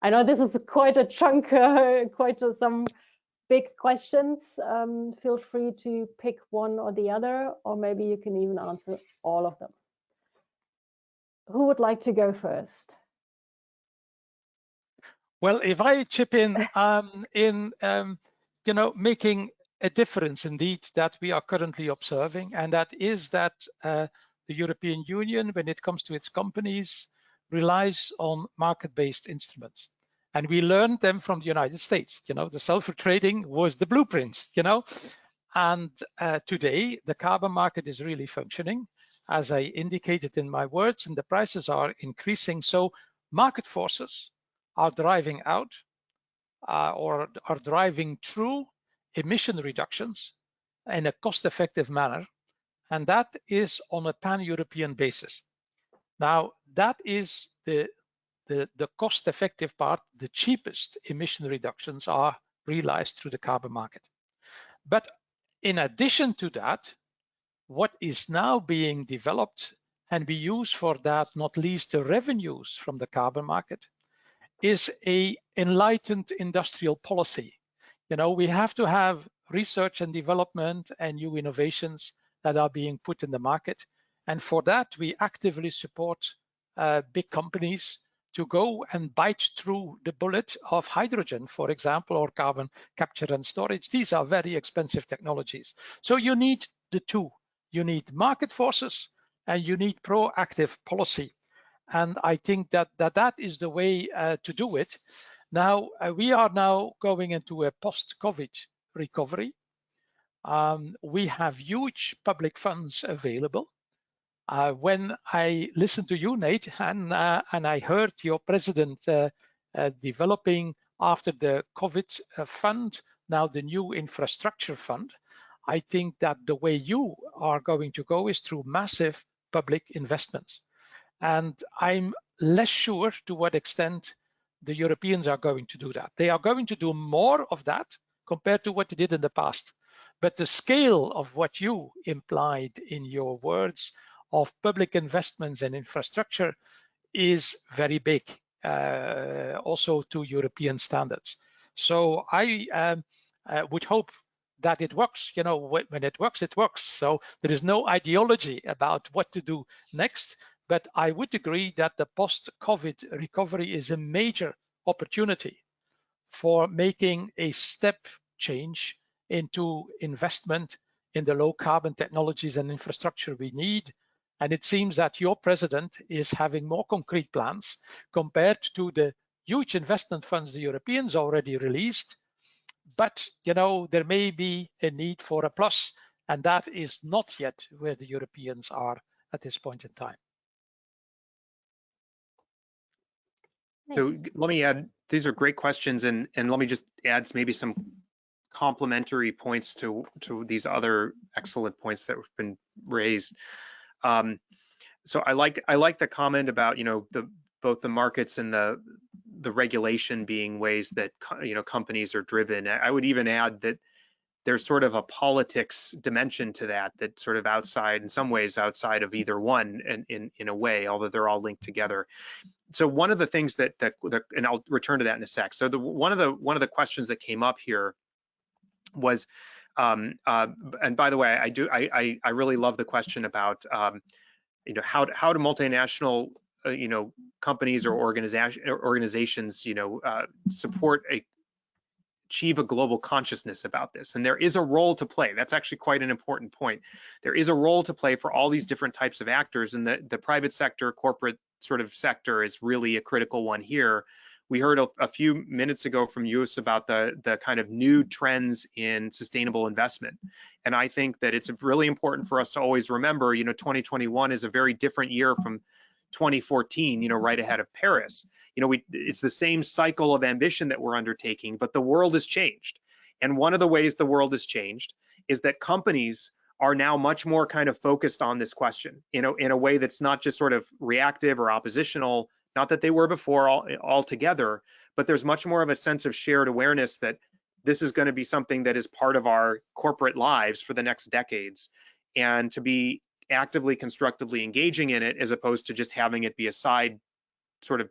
I know this is quite a chunk, some big questions. Feel free to pick one or the other, or maybe you can even answer all of them. Who would like to go first? Well, if I chip in, making a difference indeed that we are currently observing, and that is that the European Union, when it comes to its companies, relies on market-based instruments. And we learned them from the United States. The sulfur trading was the blueprint, and today the carbon market is really functioning, as I indicated in my words, and the prices are increasing. So market forces are driving out or are driving through emission reductions in a cost-effective manner, and that is on a pan-European basis. Now, that is the cost-effective part. The cheapest emission reductions are realized through the carbon market. But in addition to that, what is now being developed, and we use for that not least the revenues from the carbon market, is a enlightened industrial policy. We have to have research and development and new innovations that are being put in the market. And for that, we actively support big companies to go and bite through the bullet of hydrogen, for example, or carbon capture and storage. These are very expensive technologies. So you need the two. You need market forces and you need proactive policy. And I think that is the way to do it. Now, we are now going into a post-COVID recovery. We have huge public funds available. When I listened to you, Nate, and I heard your president developing after the COVID fund, now the new infrastructure fund, I think that the way you are going to go is through massive public investments. And I'm less sure to what extent the Europeans are going to do that. They are going to do more of that compared to what they did in the past. But the scale of what you implied in your words of public investments and infrastructure is very big, also to European standards. So I would hope that it works. When it works, it works. So there is no ideology about what to do next. But I would agree that the post-COVID recovery is a major opportunity for making a step change into investment in the low carbon technologies and infrastructure we need. And it seems that your president is having more concrete plans compared to the huge investment funds the Europeans already released. But there may be a need for a plus, and that is not yet where the Europeans are at this point in time. So let me add, these are great questions, and let me just add maybe some complementary points to these other excellent points that have been raised. So I like the comment about both the markets and the regulation being ways that companies are driven. I would even add that there's sort of a politics dimension to that, that sort of outside, in some ways outside of either one, and in a way, although they're all linked together. So one of the things that and I'll return to that in a sec. So one of the questions that came up here was, and by the way, I really love the question about you know, how do multinational you know, companies or organizations you know, achieve a global consciousness about this. And there is a role to play. That's actually quite an important point. There is a role to play for all these different types of actors, and the private sector, corporate sort of sector is really a critical one here. We heard a few minutes ago from Jos about the kind of new trends in sustainable investment. And I think that it's really important for us to always remember, you know, 2021 is a very different year from 2014, you know, right ahead of Paris. You know, it's the same cycle of ambition that we're undertaking, but the world has changed. And one of the ways the world has changed is that companies are now much more kind of focused on this question, you know, in a way that's not just sort of reactive or oppositional, not that they were before altogether, but there's much more of a sense of shared awareness that this is going to be something that is part of our corporate lives for the next decades, and to be actively, constructively engaging in it, as opposed to just having it be a side sort of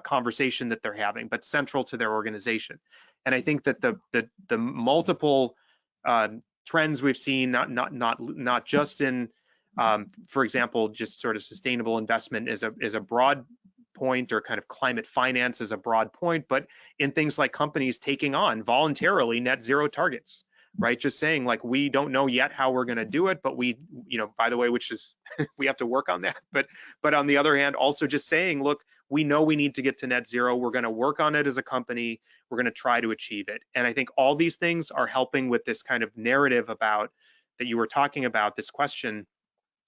conversation that they're having, but central to their organization. And I think that the multiple trends we've seen, not just in for example, just sort of sustainable investment is a broad point, or kind of climate finance is a broad point, but in things like companies taking on voluntarily net zero targets, right? Just saying, like, we don't know yet how we're going to do it, but we, you know, by the way, which is we have to work on that. But on the other hand, also just saying, look, we know we need to get to net zero. We're going to work on it as a company. We're going to try to achieve it. And I think all these things are helping with this kind of narrative about that you were talking about, this question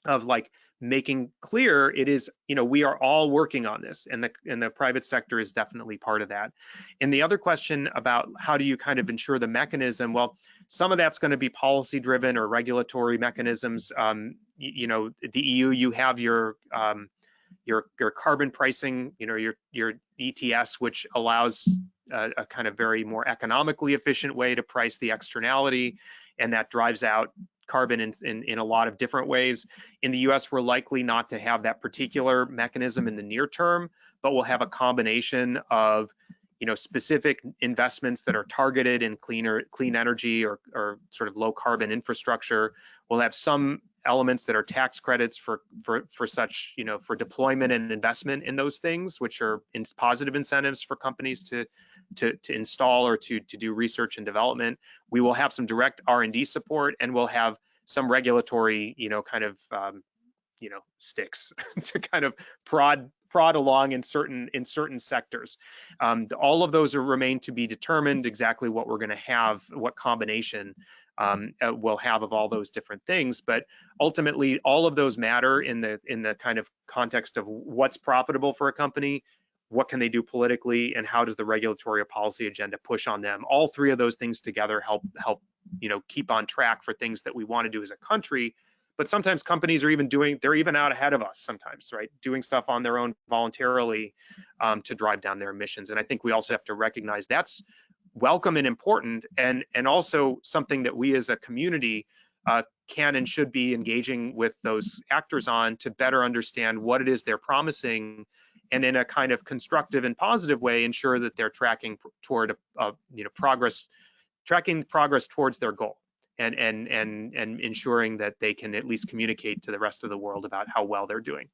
of like making clear it is, you know, we are all working on this, and the private sector is definitely part of that. And the other question about how do you kind of ensure the mechanism, well, some of that's going to be policy driven or regulatory mechanisms. You know, the EU, you have your carbon pricing, you know, your ETS, which allows a kind of very more economically efficient way to price the externality, and that drives out carbon in a lot of different ways. In the US, we're likely not to have that particular mechanism in the near term, but we'll have a combination of, you know, specific investments that are targeted in clean energy or sort of low carbon infrastructure. We'll have some elements that are tax credits for such, you know, for deployment and investment in those things, which are positive incentives for companies to install or to do research and development. We will have some direct R&D support, and we'll have some regulatory, you know, kind of you know, sticks to kind of prod along in certain sectors. All of those remain to be determined exactly what we're going to have, what combination we'll have of all those different things. But ultimately, all of those matter in the kind of context of what's profitable for a company, what can they do politically, and how does the regulatory or policy agenda push on them. All three of those things together help you know, keep on track for things that we want to do as a country. But sometimes companies are they're even out ahead of us sometimes, right? Doing stuff on their own voluntarily to drive down their emissions. And I think we also have to recognize that's welcome and important, and also something that we as a community can and should be engaging with those actors on, to better understand what it is they're promising, and in a kind of constructive and positive way ensure that they're tracking toward you know, tracking progress towards their goal, and ensuring that they can at least communicate to the rest of the world about how well they're doing.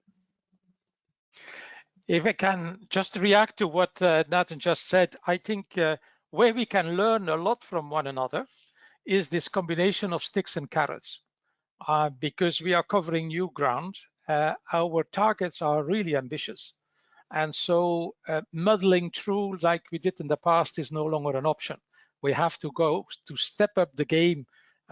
If I can just react to what Nathan just said, I think where we can learn a lot from one another is this combination of sticks and carrots, because we are covering new ground. Our targets are really ambitious. And so muddling through like we did in the past is no longer an option. We have to go to step up the game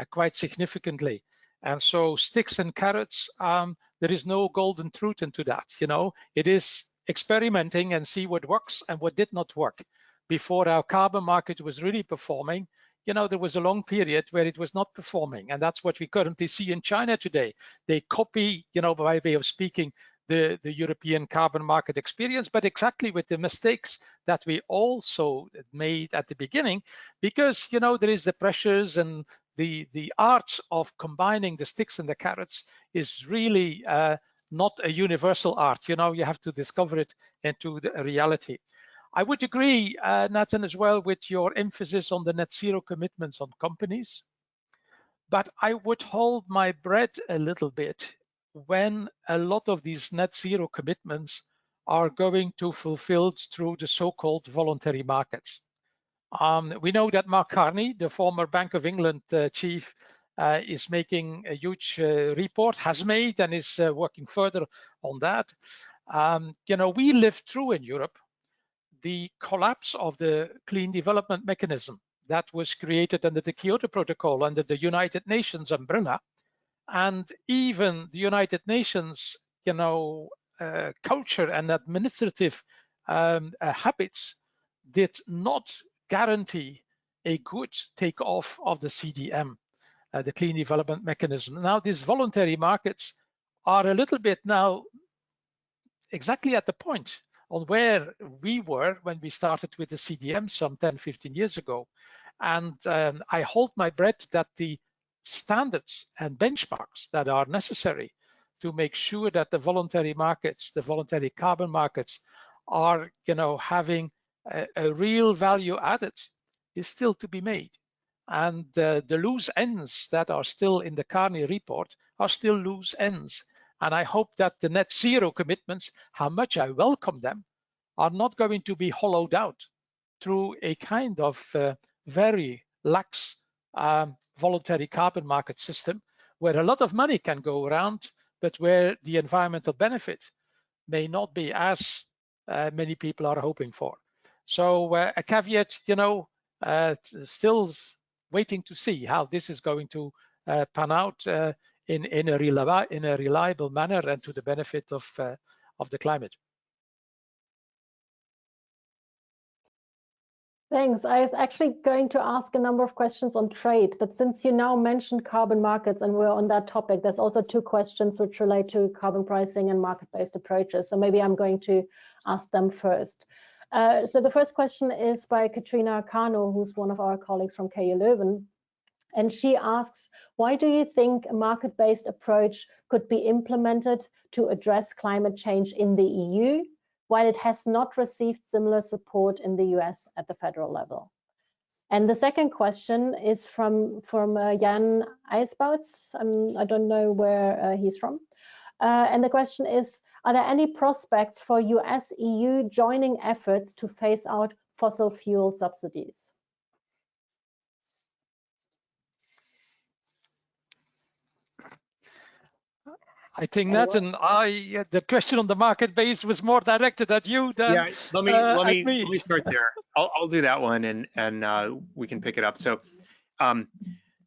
quite significantly. And so sticks and carrots, there is no golden truth into that. You know, it is experimenting and see what works and what did not work. Before our carbon market was really performing, you know, there was a long period where it was not performing. And that's what we currently see in China today. They copy, you know, by way of speaking, the European carbon market experience, but exactly with the mistakes that we also made at the beginning, because there is the pressures and the art of combining the sticks and the carrots is really not a universal art. You have to discover it into the reality. I would agree, Nathan, as well with your emphasis on the net zero commitments on companies. But I would hold my breath a little bit when a lot of these net zero commitments are going to fulfilled through the so-called voluntary markets. We know that Mark Carney, the former Bank of England chief, is making a huge report, has made, and is working further on that. We lived through in Europe the collapse of the clean development mechanism that was created under the Kyoto Protocol, under the United Nations umbrella. And even the United Nations, culture and administrative habits did not guarantee a good takeoff of the CDM, the Clean Development Mechanism. Now, these voluntary markets are a little bit now exactly at the point on where we were when we started with the CDM some 10, 15 years ago. And I hold my breath that the standards and benchmarks that are necessary to make sure that the voluntary markets, the voluntary carbon markets are, having a real value added is still to be made. And the loose ends that are still in the Carney report are still loose ends. And I hope that the net zero commitments, how much I welcome them, are not going to be hollowed out through a kind of very lax voluntary carbon market system where a lot of money can go around, but where the environmental benefit may not be as many people are hoping for. So a caveat, still waiting to see how this is going to pan out in a reliable manner and to the benefit of the climate. Thanks. I was actually going to ask a number of questions on trade, but since you now mentioned carbon markets and we're on that topic, there's also two questions which relate to carbon pricing and market-based approaches. So maybe I'm going to ask them first. So the first question is by Katrina Kano, who's one of our colleagues from KU Leuven. And she asks, why do you think a market-based approach could be implemented to address climate change in the EU, while it has not received similar support in the US at the federal level? And the second question is from Jan Eisbouts. I don't know where he's from. And the question is, are there any prospects for US-EU joining efforts to phase out fossil fuel subsidies? I think Nathan, the question on the market base was more directed at you than let me start there. I'll do that one, and we can pick it up. So,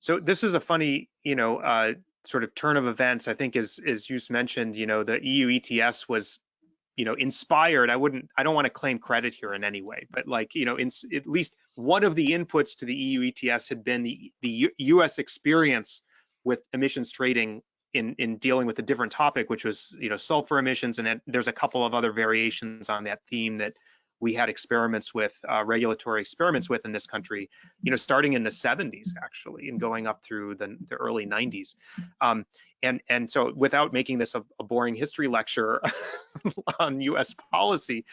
so this is a funny, sort of turn of events. I think, as Jos mentioned, the EU ETS was, inspired. I don't want to claim credit here in any way, but at least one of the inputs to the EU ETS had been the US experience with emissions trading in dealing with a different topic, which was sulfur emissions, and there's a couple of other variations on that theme that we had experiments with, regulatory experiments with in this country, starting in the 70s actually, and going up through the early 90s. And so, without making this a boring history lecture on US policy,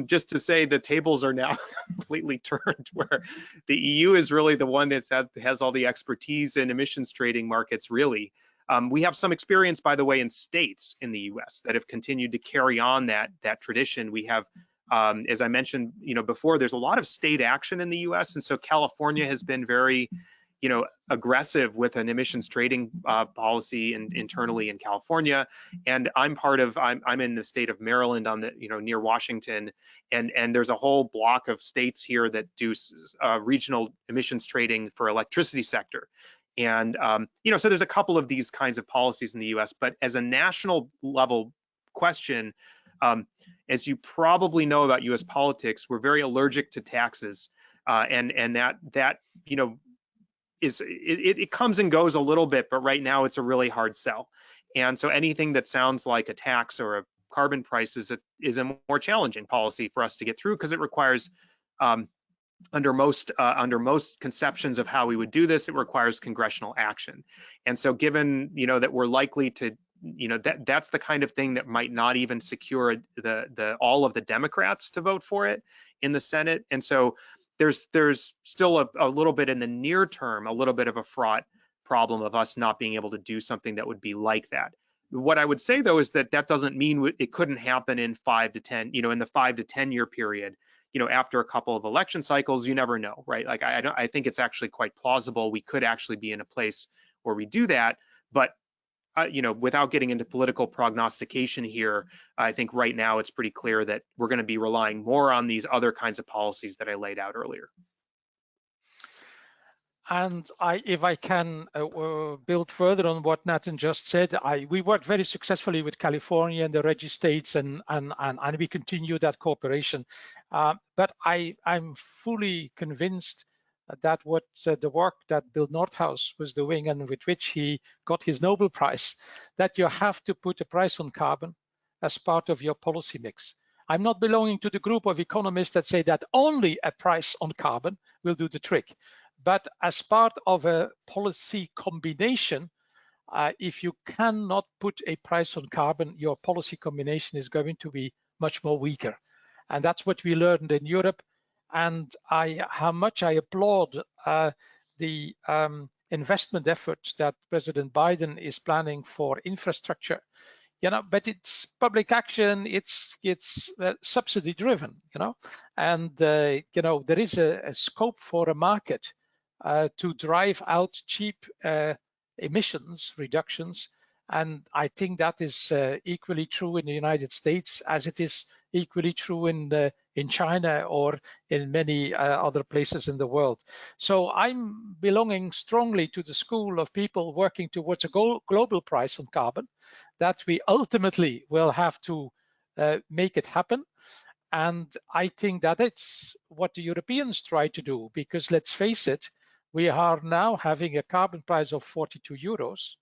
just to say the tables are now completely turned, where the EU is really the one that has all the expertise in emissions trading markets, really. We have some experience, by the way, in states in the US that have continued to carry on that tradition. We have, as I mentioned, before, there's a lot of state action in the US, and so California has been very, aggressive with an emissions trading policy internally in California. And I'm in the state of Maryland, on the near Washington, and there's a whole block of states here that do regional emissions trading for electricity sector. And so there's a couple of these kinds of policies in the US, but as a national level question, as you probably know about US politics, we're very allergic to taxes, and that it comes and goes a little bit, but right now it's a really hard sell. And so anything that sounds like a tax or a carbon price is a more challenging policy for us to get through, because it requires, under most conceptions of how we would do this, it requires congressional action. And so given, that we're likely to, that's the kind of thing that might not even secure all of the Democrats to vote for it in the Senate. And so there's still a little bit in the near term, a little bit of a fraught problem of us not being able to do something that would be like that. What I would say, though, is that doesn't mean it couldn't happen in 5 to 10, in the 5 to 10 year period. After a couple of election cycles, you never know, right? Like I think it's actually quite plausible we could actually be in a place where we do that. But without getting into political prognostication here, I think right now it's pretty clear that we're going to be relying more on these other kinds of policies that I laid out earlier. And if I can build further on what Nathan just said, we worked very successfully with California and the Regi states, and we continue that cooperation. But I'm fully convinced that the work that Bill Nordhaus was doing, and with which he got his Nobel Prize, that you have to put a price on carbon as part of your policy mix. I'm not belonging to the group of economists that say that only a price on carbon will do the trick. But as part of a policy combination, if you cannot put a price on carbon, your policy combination is going to be much more weaker. And that's what we learned in Europe. And how much I applaud the investment efforts that President Biden is planning for infrastructure. But it's public action, it's subsidy driven, and there is a scope for a market to drive out cheap emissions reductions. And I think that is equally true in the United States as it is equally true in China or in many other places in the world. So I'm belonging strongly to the school of people working towards a global price on carbon, that we ultimately will have to make it happen. And I think that it's what the Europeans try to do, because let's face it, we are now having a carbon price of 42 euros.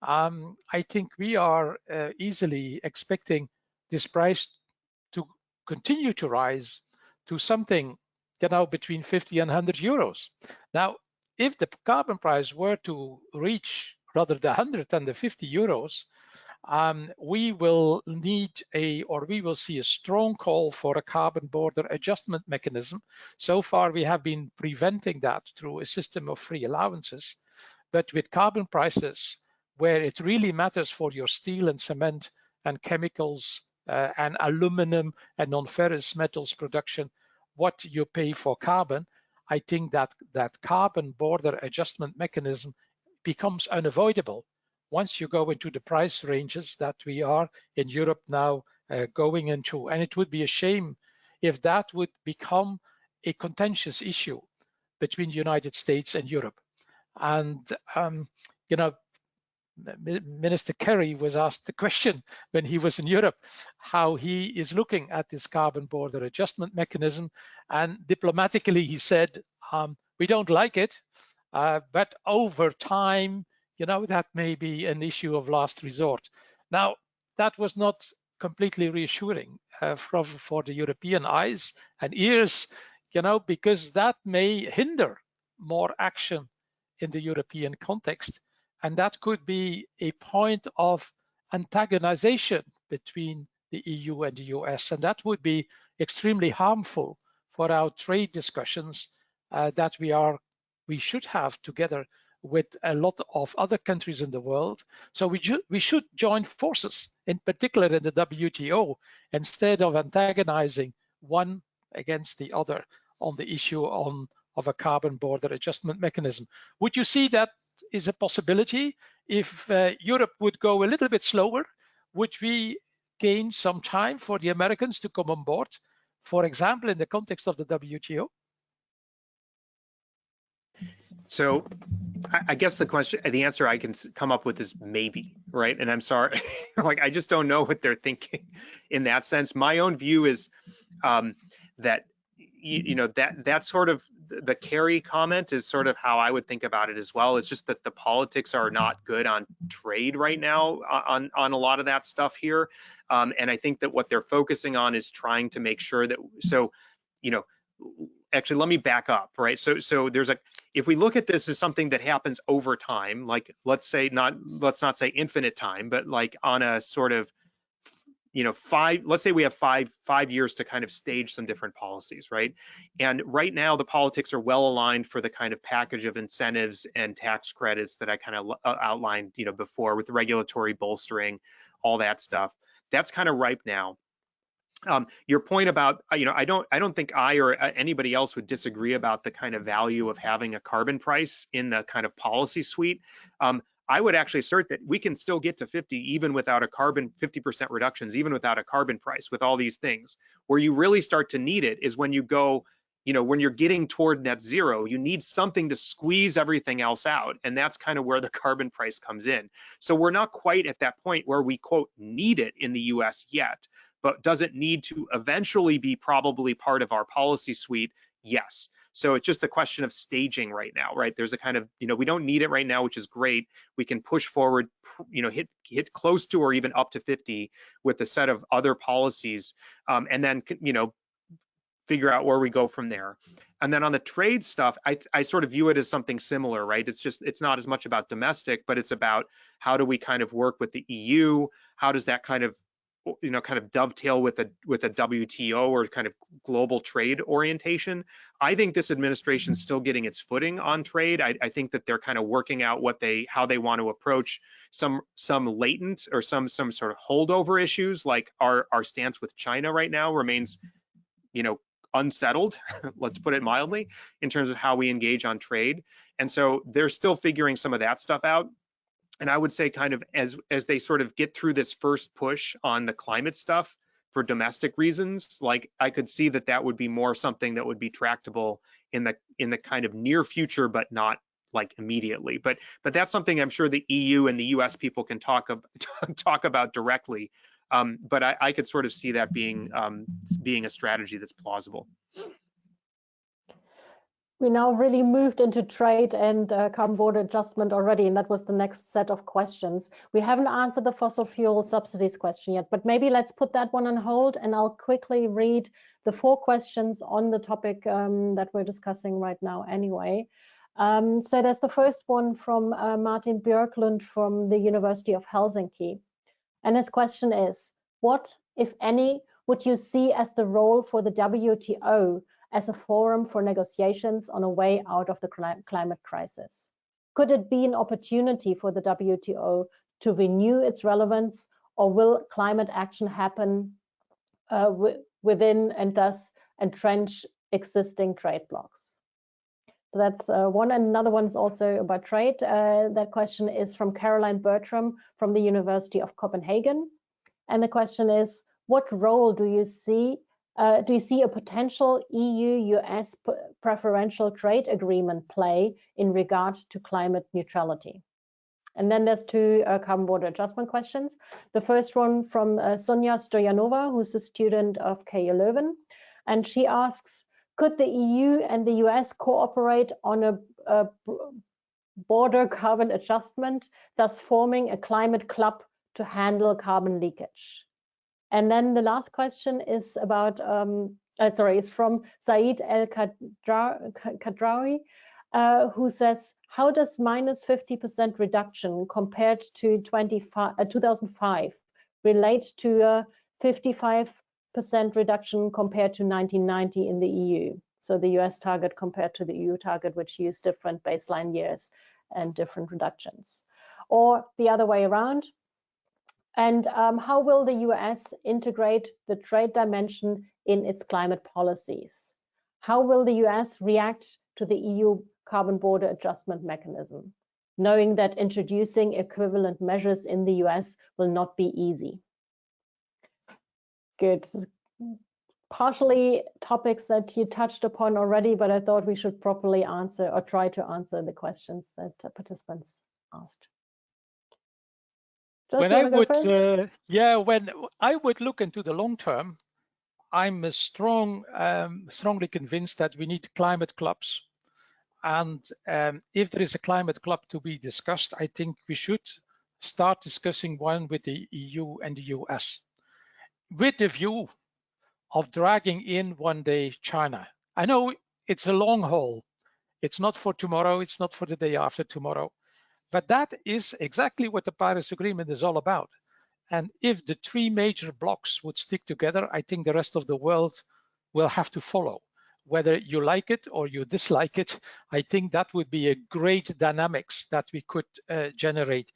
I think we are easily expecting this price to continue to rise to something, between 50 and 100 euros. Now, if the carbon price were to reach rather the 100 and the 50 euros, we will see a strong call for a carbon border adjustment mechanism. So far, we have been preventing that through a system of free allowances. But with carbon prices, where it really matters for your steel and cement and chemicals and aluminum and non-ferrous metals production, what you pay for carbon, I think that carbon border adjustment mechanism becomes unavoidable once you go into the price ranges that we are in Europe now going into. And it would be a shame if that would become a contentious issue between the United States and Europe. And, Minister Kerry was asked the question when he was in Europe, how he is looking at this carbon border adjustment mechanism. And diplomatically, he said, we don't like it, but over time, that may be an issue of last resort. Now, that was not completely reassuring for the European eyes and ears, because that may hinder more action in the European context. And that could be a point of antagonization between the EU and the US. And that would be extremely harmful for our trade discussions that we should have together with a lot of other countries in the world. So we should join forces, in particular in the WTO, instead of antagonizing one against the other on the issue of a carbon border adjustment mechanism. Would you see that is a possibility? If Europe would go a little bit slower, would we gain some time for the Americans to come on board, for example, in the context of the WTO? So I guess the answer I can come up with is maybe, right? And I'm sorry, I just don't know what they're thinking in that sense. My own view is that, that sort of the carry comment is sort of how I would think about it as well. It's just that the politics are not good on trade right now on a lot of that stuff here. And I think that what they're focusing on is trying to make sure that, so, you know, actually, let me back up, right? So there's if we look at this as something that happens over time, like let's not say infinite time, but like on a sort of, you know, let's say we have five years to kind of stage some different policies, right? And right now the politics are well aligned for the kind of package of incentives and tax credits that I kind of outlined, you know, before, with the regulatory bolstering, all that stuff. That's kind of ripe now. Your point about, you know, I don't think I or anybody else would disagree about the kind of value of having a carbon price in the kind of policy suite. I would actually assert that we can still get to 50 even without a 50% reductions, even without a carbon price, with all these things. Where you really start to need it is when you go, you know, when you're getting toward net zero, you need something to squeeze everything else out. And that's kind of where the carbon price comes in. So we're not quite at that point where we, quote, need it in the US yet, but does it need to eventually be probably part of our policy suite? Yes. So it's just a question of staging right now, right? There's a kind of, you know, we don't need it right now, which is great. We can push forward, you know, hit close to or even up to 50 with a set of other policies, and then, you know, figure out where we go from there. And then on the trade stuff, I sort of view it as something similar, right? It's not as much about domestic, but it's about how do we kind of work with the EU? How does that kind of, you know, kind of dovetail with a WTO or kind of global trade orientation? I think this administration is still getting its footing on trade. I think that they're kind of working out how they want to approach some latent or some sort of holdover issues, like our stance with China right now remains, you know, unsettled, let's put it mildly, in terms of how we engage on trade. And so they're still figuring some of that stuff out. And I would say kind of as they sort of get through this first push on the climate stuff for domestic reasons, like I could see that would be more something that would be tractable in the kind of near future, but not like immediately. But that's something I'm sure the EU and the US people can talk about directly. But I could sort of see that being a strategy that's plausible. We now really moved into trade and carbon border adjustment already, and that was the next set of questions. We haven't answered the fossil fuel subsidies question yet, but maybe let's put that one on hold, and I'll quickly read the 4 questions on the topic that we're discussing right now anyway. So there's the first one from Martin Björklund from the University of Helsinki. And his question is, what, if any, would you see as the role for the WTO as a forum for negotiations on a way out of the climate crisis? Could it be an opportunity for the WTO to renew its relevance, or will climate action happen within and thus entrench existing trade blocs? So that's one. And another one is also about trade. That question is from Caroline Bertram from the University of Copenhagen. And the question is, what role do you see a potential EU-US preferential trade agreement play in regard to climate neutrality? And then there's 2 carbon border adjustment questions. The first one from Sonja Stoyanova, who's a student of KU Leuven. And she asks, could the EU and the US cooperate on a border carbon adjustment, thus forming a climate club to handle carbon leakage? And then the last question is about, is from Saeed El Kadrawi, who says, how does minus 50% reduction compared to 2005 relate to a 55% reduction compared to 1990 in the EU? So the US target compared to the EU target, which used different baseline years and different reductions. Or the other way around. And how will the US integrate the trade dimension in its climate policies? How will the US react to the EU carbon border adjustment mechanism, knowing that introducing equivalent measures in the US will not be easy? Good. Partially topics that you touched upon already, but I thought we should properly answer or try to answer the questions that participants asked. When I would look into the long term, I'm strongly convinced that we need climate clubs. And if there is a climate club to be discussed, I think we should start discussing one with the EU and the US, with the view of dragging in one day China. I know it's a long haul. It's not for tomorrow, it's not for the day after tomorrow, but that is exactly what the Paris Agreement is all about. And if the three major blocks would stick together, I think the rest of the world will have to follow. Whether you like it or you dislike it, I think that would be a great dynamics that we could generate.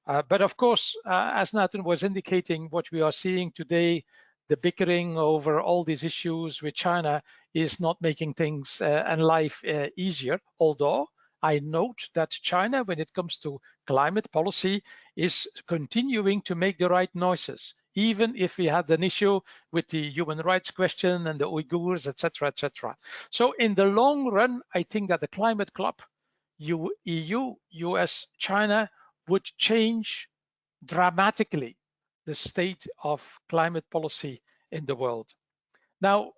But of course, as Nathan was indicating, what we are seeing today, the bickering over all these issues with China is not making things and life easier, although I note that China, when it comes to climate policy, is continuing to make the right noises, even if we had an issue with the human rights question and the Uyghurs, etc., etc. So in the long run, I think that the climate club, EU, US, China, would change dramatically the state of climate policy in the world. Now,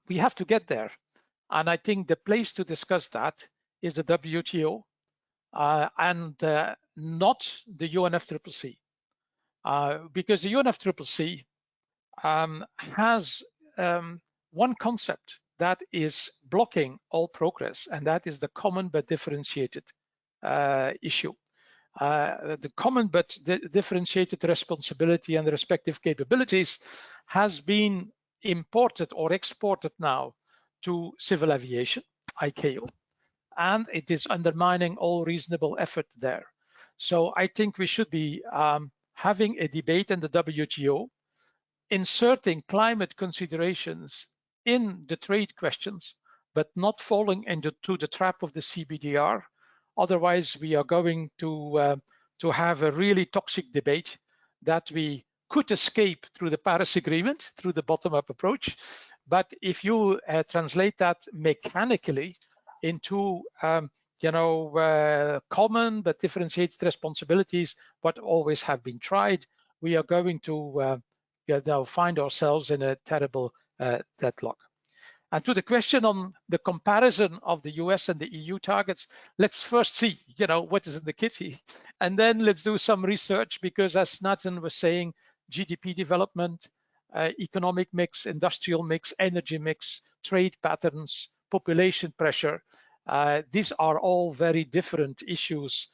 we have to get there. And I think the place to discuss that is the WTO and not the UNFCCC. Because the UNFCCC has one concept that is blocking all progress, and that is the common but differentiated issue. The common but differentiated responsibility and the respective capabilities has been imported or exported now to civil aviation, ICAO, and it is undermining all reasonable effort there. So I think we should be having a debate in the WTO, inserting climate considerations in the trade questions, but not falling into the trap of the CBDR. Otherwise, we are going to have a really toxic debate that we could escape through the Paris Agreement, through the bottom-up approach. But if you translate that mechanically into common but differentiated responsibilities, what always have been tried, we are going to find ourselves in a terrible deadlock. And to the question on the comparison of the US and the EU targets, let's first see, what is in the kitty, and then let's do some research, because as Nathan was saying, GDP development, economic mix, industrial mix, energy mix, trade patterns, population pressure, these are all very different issues,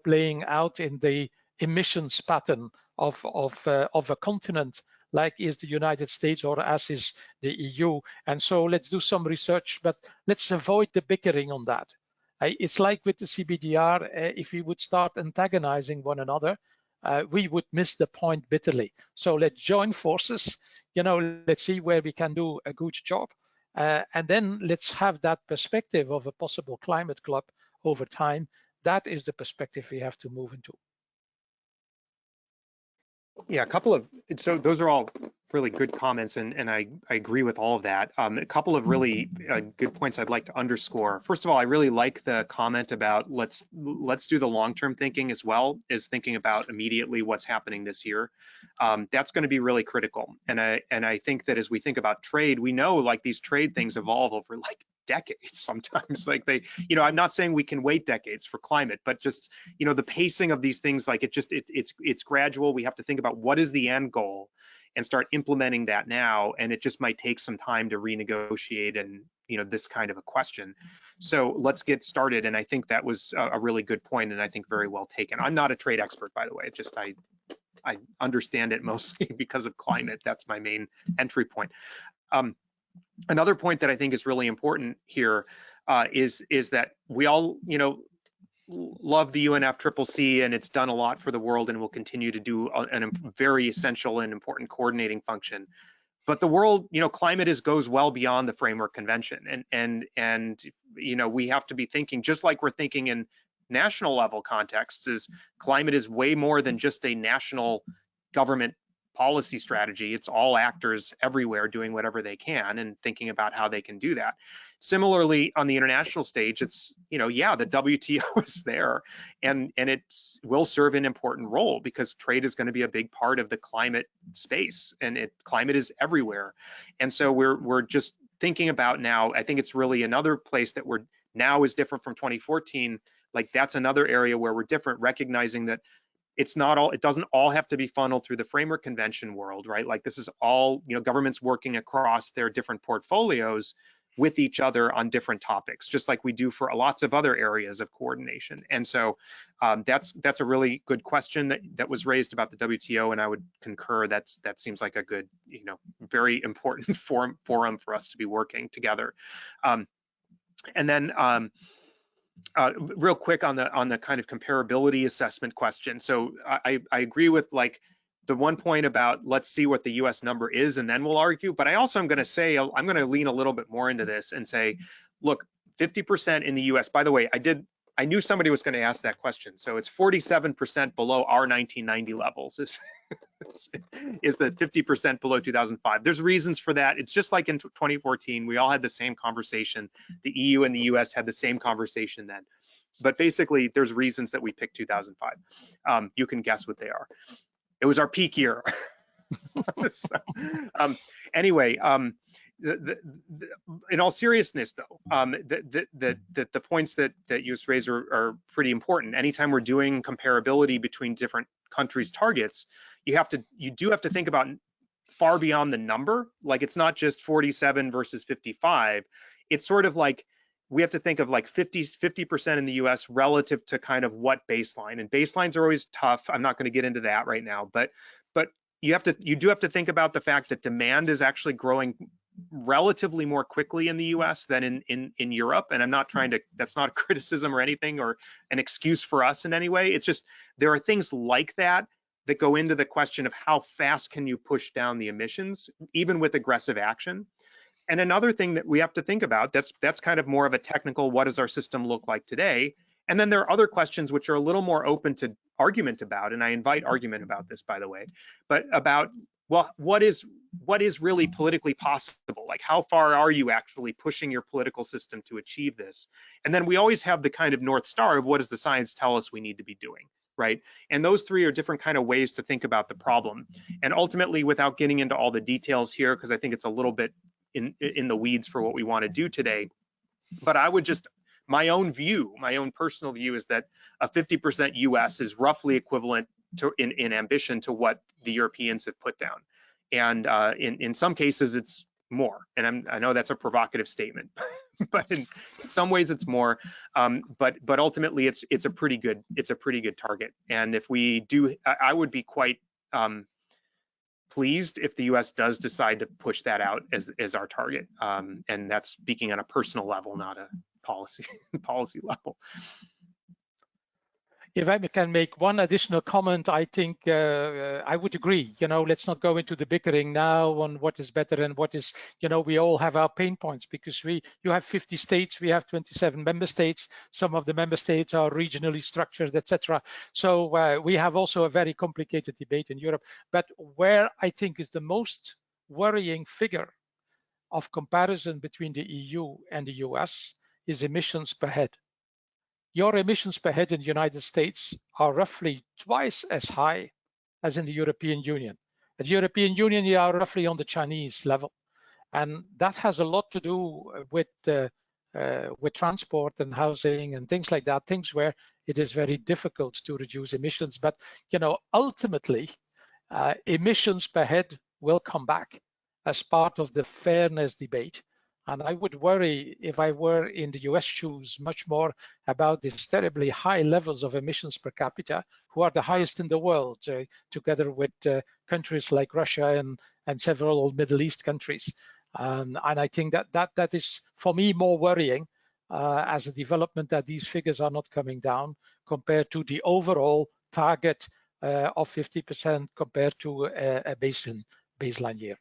playing out in the emissions pattern of a continent like is the United States or as is the EU. And so let's do some research, but let's avoid the bickering on that. It's like with the CBDR, if we would start antagonizing one another, we would miss the point bitterly. So let's join forces, let's see where we can do a good job. And then let's have that perspective of a possible climate club over time. That is the perspective we have to move into. Yeah, so those are all really good comments, and I agree with all of that. A couple of really good points I'd like to underscore. First of all, I really like the comment about let's do the long-term thinking as well as thinking about immediately what's happening this year. That's going to be really critical. And I think that as we think about trade, we know like these trade things evolve over like decades sometimes. Like I'm not saying we can wait decades for climate, but just the pacing of these things, like it's gradual. We have to think about what is the end goal and start implementing that now, and it just might take some time to renegotiate and this kind of a question. So let's get started. And I think that was a really good point, and I think very well taken. I'm not a trade expert, by the way. Just I understand it mostly because of climate. That's my main entry point. Another point that I think is really important here is that we all, love the UNFCCC, and it's done a lot for the world and will continue to do a very essential and important coordinating function. But the world, climate goes well beyond the Framework Convention, and we have to be thinking, just like we're thinking in national level contexts, is climate is way more than just a national government policy strategy. It's all actors everywhere doing whatever they can and thinking about how they can do that. Similarly, on the international stage, it's, yeah, the WTO is there, and it will serve an important role because trade is going to be a big part of the climate space, and climate is everywhere. And so we're just thinking about now, I think it's really another place that we're now is different from 2014. Like that's another area where we're different, recognizing that it's not all, it doesn't all have to be funneled through the framework convention world, right? Like this is all, governments working across their different portfolios with each other on different topics, just like we do for lots of other areas of coordination. And so that's a really good question that was raised about the WTO, and I would concur that seems like a good, very important forum for us to be working together. And then real quick on the kind of comparability assessment question. So I agree with like the one point about let's see what the US number is and then we'll argue, but I also am going to say, I'm going to lean a little bit more into this and say, look, 50% in the US, by the way, I knew somebody was going to ask that question. So it's 47% below our 1990 levels is the 50% below 2005. There's reasons for that. It's just like in 2014, we all had the same conversation. The EU and the US had the same conversation then. But basically, there's reasons that we picked 2005. You can guess what they are. It was our peak year. So, anyway, in all seriousness, though, the points that you raised are pretty important. Anytime we're doing comparability between different countries' targets, you do have to think about far beyond the number. Like it's not just 47 versus 55. It's sort of like we have to think of like 50% in the US relative to kind of what baseline, and baselines are always tough. I'm not going to get into that right now, but you do have to think about the fact that demand is actually growing relatively more quickly in the US than in Europe. And I'm not trying to, that's not a criticism or anything or an excuse for us in any way. It's just, there are things like that go into the question of how fast can you push down the emissions, even with aggressive action. And another thing that we have to think about, that's kind of more of a technical, what does our system look like today? And then there are other questions which are a little more open to argument about, and I invite argument about this, by the way, but about, well, what is really politically possible? Like how far are you actually pushing your political system to achieve this? And then we always have the kind of North Star of what does the science tell us we need to be doing, right? And those three are different kind of ways to think about the problem. And ultimately, without getting into all the details here, because I think it's a little bit in the weeds for what we want to do today, but I would just, my own personal view is that a 50% US is roughly equivalent to in ambition to what the Europeans have put down. And in some cases it's more. And I know that's a provocative statement, but in some ways it's more. But ultimately it's a pretty good target. And if we do, I would be quite pleased if the US does decide to push that out as our target. And that's speaking on a personal level, not a policy level. If I can make one additional comment, I think I would agree. Let's not go into the bickering now on what is better and what is, we all have our pain points because you have 50 states, we have 27 member states. Some of the member states are regionally structured, etc. So we have also a very complicated debate in Europe. But where I think is the most worrying figure of comparison between the EU and the US is emissions per head. Your emissions per head in the United States are roughly twice as high as in the European Union. At the European Union, you are roughly on the Chinese level. And that has a lot to do with transport and housing and things like that, things where it is very difficult to reduce emissions. But, ultimately, emissions per head will come back as part of the fairness debate. And I would worry if I were in the US shoes much more about these terribly high levels of emissions per capita, who are the highest in the world, together with countries like Russia and several Middle East countries. And I think that is, for me, more worrying as a development that these figures are not coming down compared to the overall target of 50% compared to a baseline year.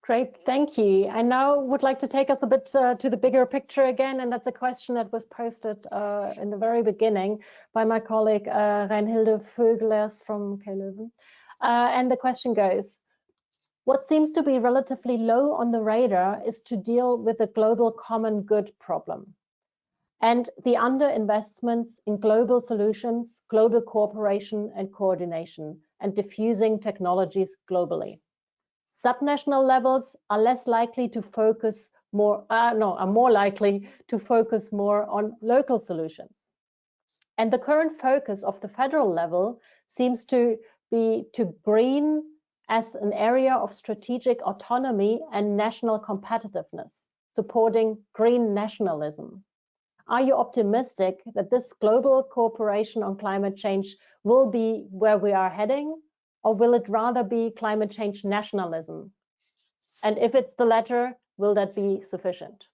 Great, thank you. I now would like to take us a bit to the bigger picture again, and that's a question that was posted in the very beginning by my colleague Reinhilde Vögelers from K. Leuven. And the question goes, what seems to be relatively low on the radar is to deal with the global common good problem and the underinvestments in global solutions, global cooperation and coordination, and diffusing technologies globally. Subnational levels are less likely to focus more, are more likely to focus more on local solutions. And the current focus of the federal level seems to be to green as an area of strategic autonomy and national competitiveness, supporting green nationalism. Are you optimistic that this global cooperation on climate change will be where we are heading? Or will it rather be climate change nationalism? And if it's the latter, will that be sufficient?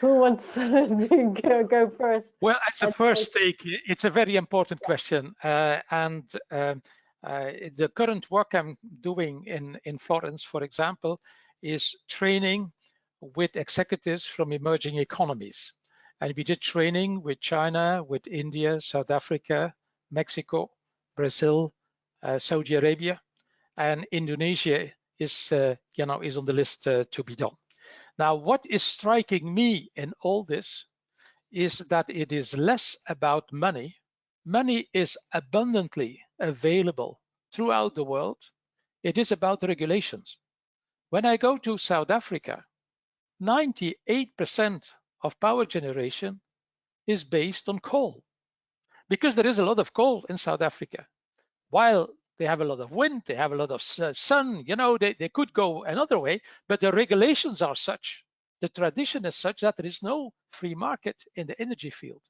Who wants to go first? Well, as a first take, it's a very important question. The current work I'm doing in Florence, for example, is training with executives from emerging economies. And we did training with China, with India, South Africa, Mexico, Brazil, Saudi Arabia, and Indonesia is on the list to be done. Now, what is striking me in all this is that it is less about money. Money is abundantly available throughout the world. It is about regulations. When I go to South Africa, 98% of power generation is based on coal, because there is a lot of coal in South Africa. While they have a lot of wind, they have a lot of sun, they could go another way, but the regulations are such, the tradition is such that there is no free market in the energy field.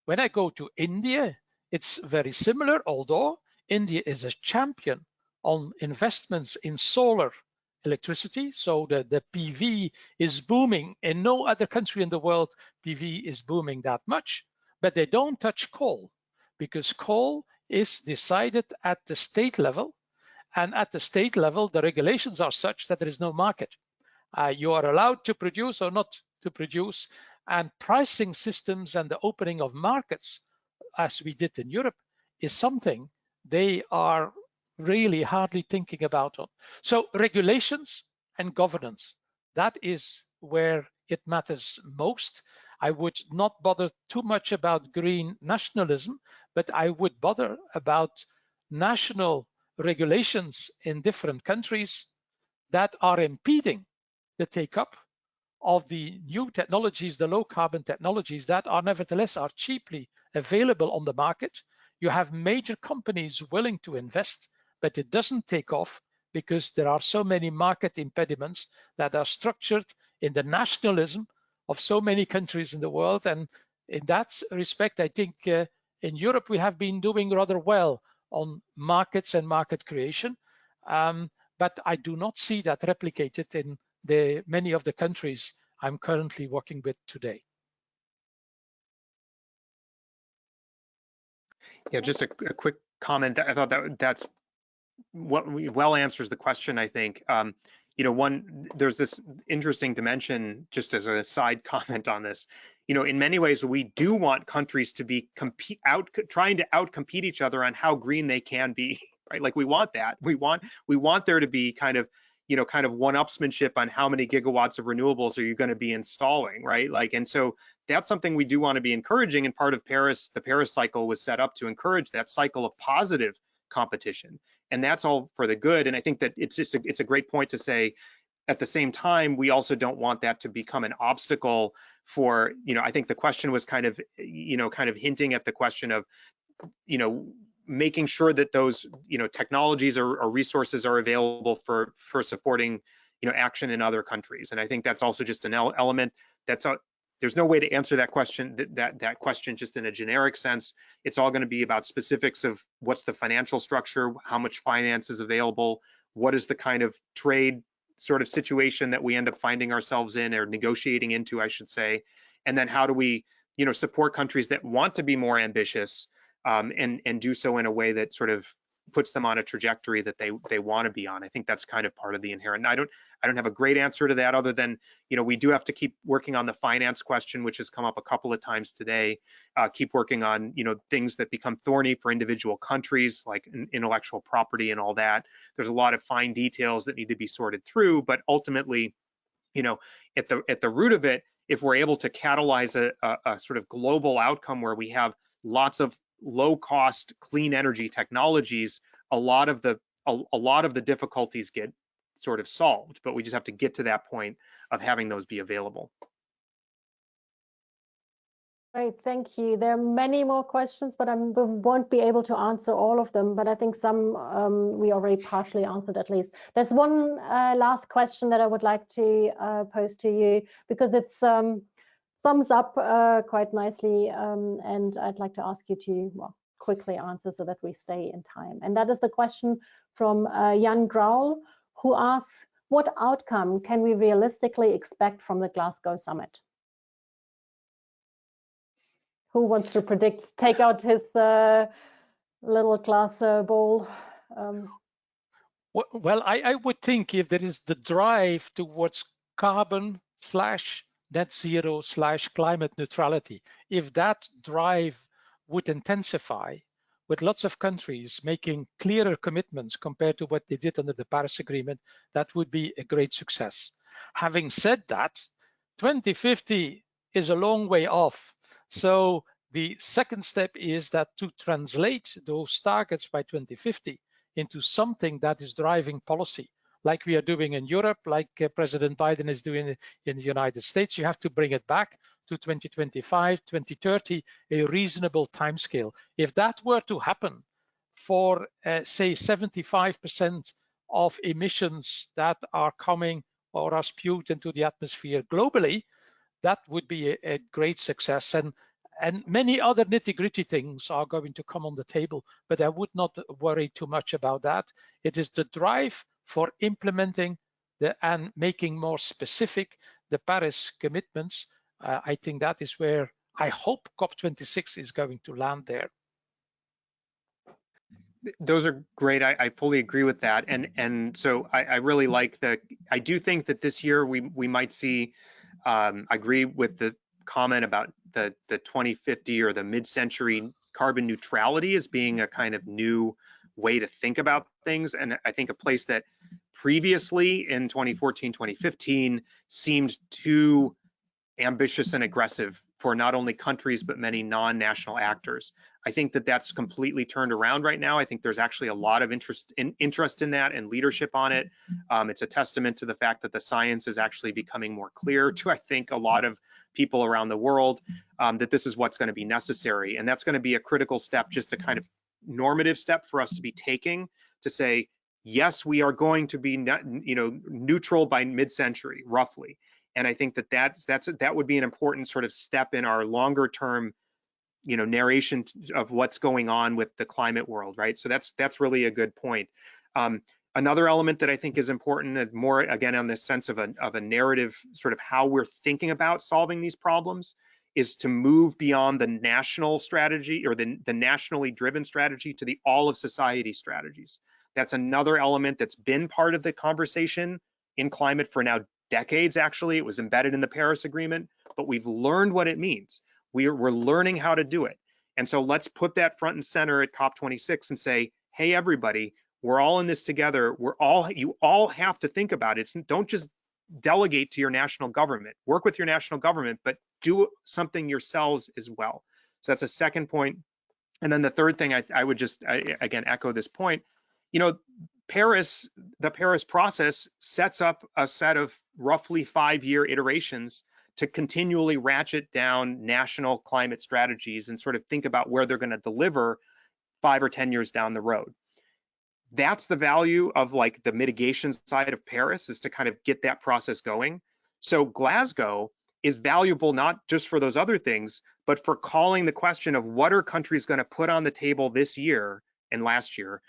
When I go to India, it's very similar, although India is a champion on investments in solar electricity. So the PV is booming. In no other country in the world, PV is booming that much, but they don't touch coal because coal is decided at the state level. And at the state level, the regulations are such that there is no market. You are allowed to produce or not to produce, and pricing systems and the opening of markets, as we did in Europe, is something they are really hardly thinking about. So regulations and governance, that is where it matters most. I would not bother too much about green nationalism, but I would bother about national regulations in different countries that are impeding the take-up of the new technologies, the low carbon technologies that are nevertheless are cheaply available on the market. You have major companies willing to invest, but it doesn't take off because there are so many market impediments that are structured in the nationalism of so many countries in the world. And in that respect, I think in Europe, we have been doing rather well on markets and market creation. But I do not see that replicated in many of the countries I'm currently working with today. Yeah, just a quick comment. I thought that's what well answers the question, I think. There's this interesting dimension, just as a side comment on this. In many ways, we do want countries to be trying to outcompete each other on how green they can be, right? Like we want that. We want there to be kind of one-upsmanship on how many gigawatts of renewables are you going to be installing, right? And so that's something we do want to be encouraging. And part of Paris, the Paris cycle was set up to encourage that cycle of positive competition. And that's all for the good. And I think that it's a great point to say, at the same time, we also don't want that to become an obstacle for, I think the question was kind of hinting at the question of, making sure that those, technologies or resources are available for supporting, action in other countries. And I think that's also just an element there's no way to answer that question, that question just in a generic sense. It's all going to be about specifics of what's the financial structure, how much finance is available, what is the kind of trade sort of situation that we end up finding ourselves in, or negotiating into, I should say, and then how do we, support countries that want to be more ambitious and do so in a way that sort of puts them on a trajectory that they want to be on. I think that's kind of part of the inherent. I don't have a great answer to that other than, you know, we do have to keep working on the finance question, which has come up a couple of times today. Keep working on, you know, things that become thorny for individual countries, like intellectual property and all that. There's a lot of fine details that need to be sorted through, but ultimately, you know, at the root of it, if we're able to catalyze a sort of global outcome where we have lots of low-cost clean energy technologies, a lot of the difficulties get sort of solved, but we just have to get to that point of having those be available. Great, thank you. There are many more questions, but we won't be able to answer all of them, but I think some we already partially answered at least. There's one last question that I would like to pose to you because it's sums up quite nicely, and I'd like to ask you to quickly answer so that we stay in time. And that is the question from Jan Graul, who asks, what outcome can we realistically expect from the Glasgow summit? Who wants to predict, take out his little glass bowl? Well, I would think if there is the drive towards carbon/net zero/climate neutrality, if that drive would intensify with lots of countries making clearer commitments compared to what they did under the Paris Agreement, that would be a great success. Having said that, 2050 is a long way off. So the second step is that to translate those targets by 2050 into something that is driving policy, like we are doing in Europe, like President Biden is doing in the United States. You have to bring it back to 2025, 2030, a reasonable timescale. If that were to happen for, say, 75% of emissions that are coming or are spewed into the atmosphere globally, that would be a great success. And many other nitty-gritty things are going to come on the table, but I would not worry too much about that. It is the drive for implementing and making more specific the Paris commitments. I think that is where I hope COP26 is going to land there. Those are great. I fully agree with that. And so I really like I do think that this year we might see, I agree with the comment about the 2050 or the mid-century carbon neutrality as being a kind of new way to think about things. And I think a place that previously in 2014, 2015 seemed too ambitious and aggressive for not only countries, but many non-national actors. I think that that's completely turned around right now. I think there's actually a lot of interest in that and leadership on it. It's a testament to the fact that the science is actually becoming more clear to, I think, a lot of people around the world, that this is what's going to be necessary. And that's going to be a critical step, just a kind of normative step for us to be taking to say, yes, we are going to be neutral by mid-century, roughly. And I think that that would be an important sort of step in our longer term, narration of what's going on with the climate world, right? So that's really a good point. Another element that I think is important, and more again on this sense of a narrative, sort of how we're thinking about solving these problems, is to move beyond the national strategy or the nationally driven strategy to the all of society strategies. That's another element that's been part of the conversation in climate for now decades. Actually, it was embedded in the Paris Agreement, but we've learned what it means. We're learning how to do it. And so let's put that front and center at COP26 and say, hey, everybody, we're all in this together. You all have to think about it. Don't just delegate to your national government. Work with your national government, but do something yourselves as well. So that's a second point. And then the third thing, I would just, again, echo this point. The Paris process sets up a set of roughly 5-year iterations to continually ratchet down national climate strategies and sort of think about where they're going to deliver 5 or 10 years down the road. That's the value of like the mitigation side of Paris, is to kind of get that process going. So Glasgow is valuable not just for those other things, but for calling the question of what are countries going to put on the table this year and last year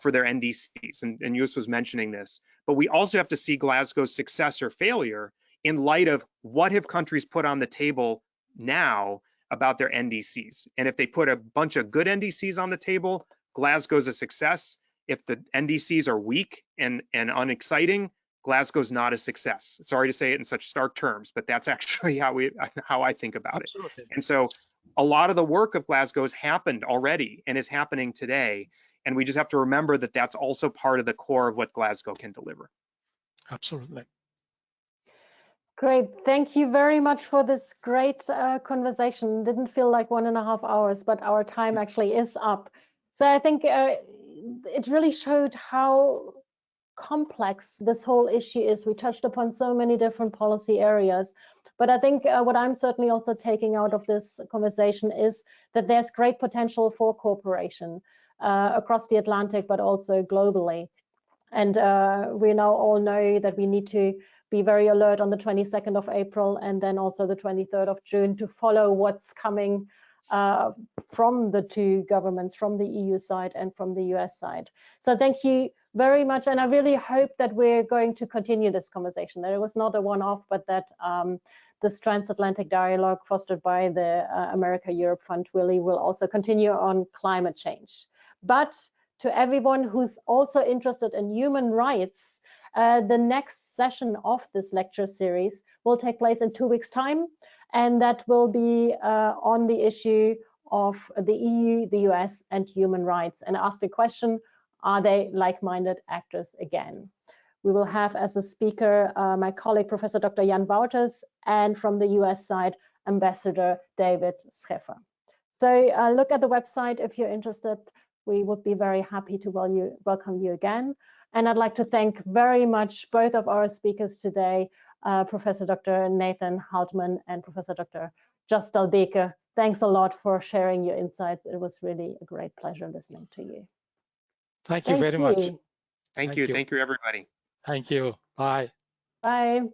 for their NDCs. And Jos was mentioning this, but we also have to see Glasgow's success or failure in light of what have countries put on the table now about their NDCs. And if they put a bunch of good NDCs on the table, Glasgow's a success. if the NDCs are weak and unexciting, Glasgow's not a success. Sorry to say it in such stark terms, but that's actually how I think about Absolutely. it. And so a lot of the work of Glasgow has happened already and is happening today. And we just have to remember that that's also part of the core of what Glasgow can deliver. Absolutely. Great. Thank you very much for this great conversation. Didn't feel like 1.5 hours, but our time actually is up. So I think it really showed how complex this whole issue is. We touched upon so many different policy areas, but I think what I'm certainly also taking out of this conversation is that there's great potential for cooperation across the Atlantic, but also globally. And we now all know that we need to be very alert on the 22nd of April and then also the 23rd of June to follow what's coming from the two governments, from the EU side and from the US side. So thank you very much. And I really hope that we're going to continue this conversation, that it was not a one-off, but that this transatlantic dialogue fostered by the America-Europe Fund really will also continue on climate change. But to everyone who's also interested in human rights, the next session of this lecture series will take place in 2 weeks' time, and that will be on the issue of the EU, the US, and human rights, and ask the question, are they like-minded actors again? We will have as a speaker my colleague, Professor Dr. Jan Wouters, and from the US side, Ambassador David Scheffer. So look at the website if you're interested. We would be very happy to welcome you again. And I'd like to thank very much both of our speakers today, Professor Dr. Nathan Hultman and Professor Dr. Jos Delbeke. Thanks a lot for sharing your insights. It was really a great pleasure listening to you. Thank you very much. Thank you. Thank you, everybody. Thank you. Bye. Bye.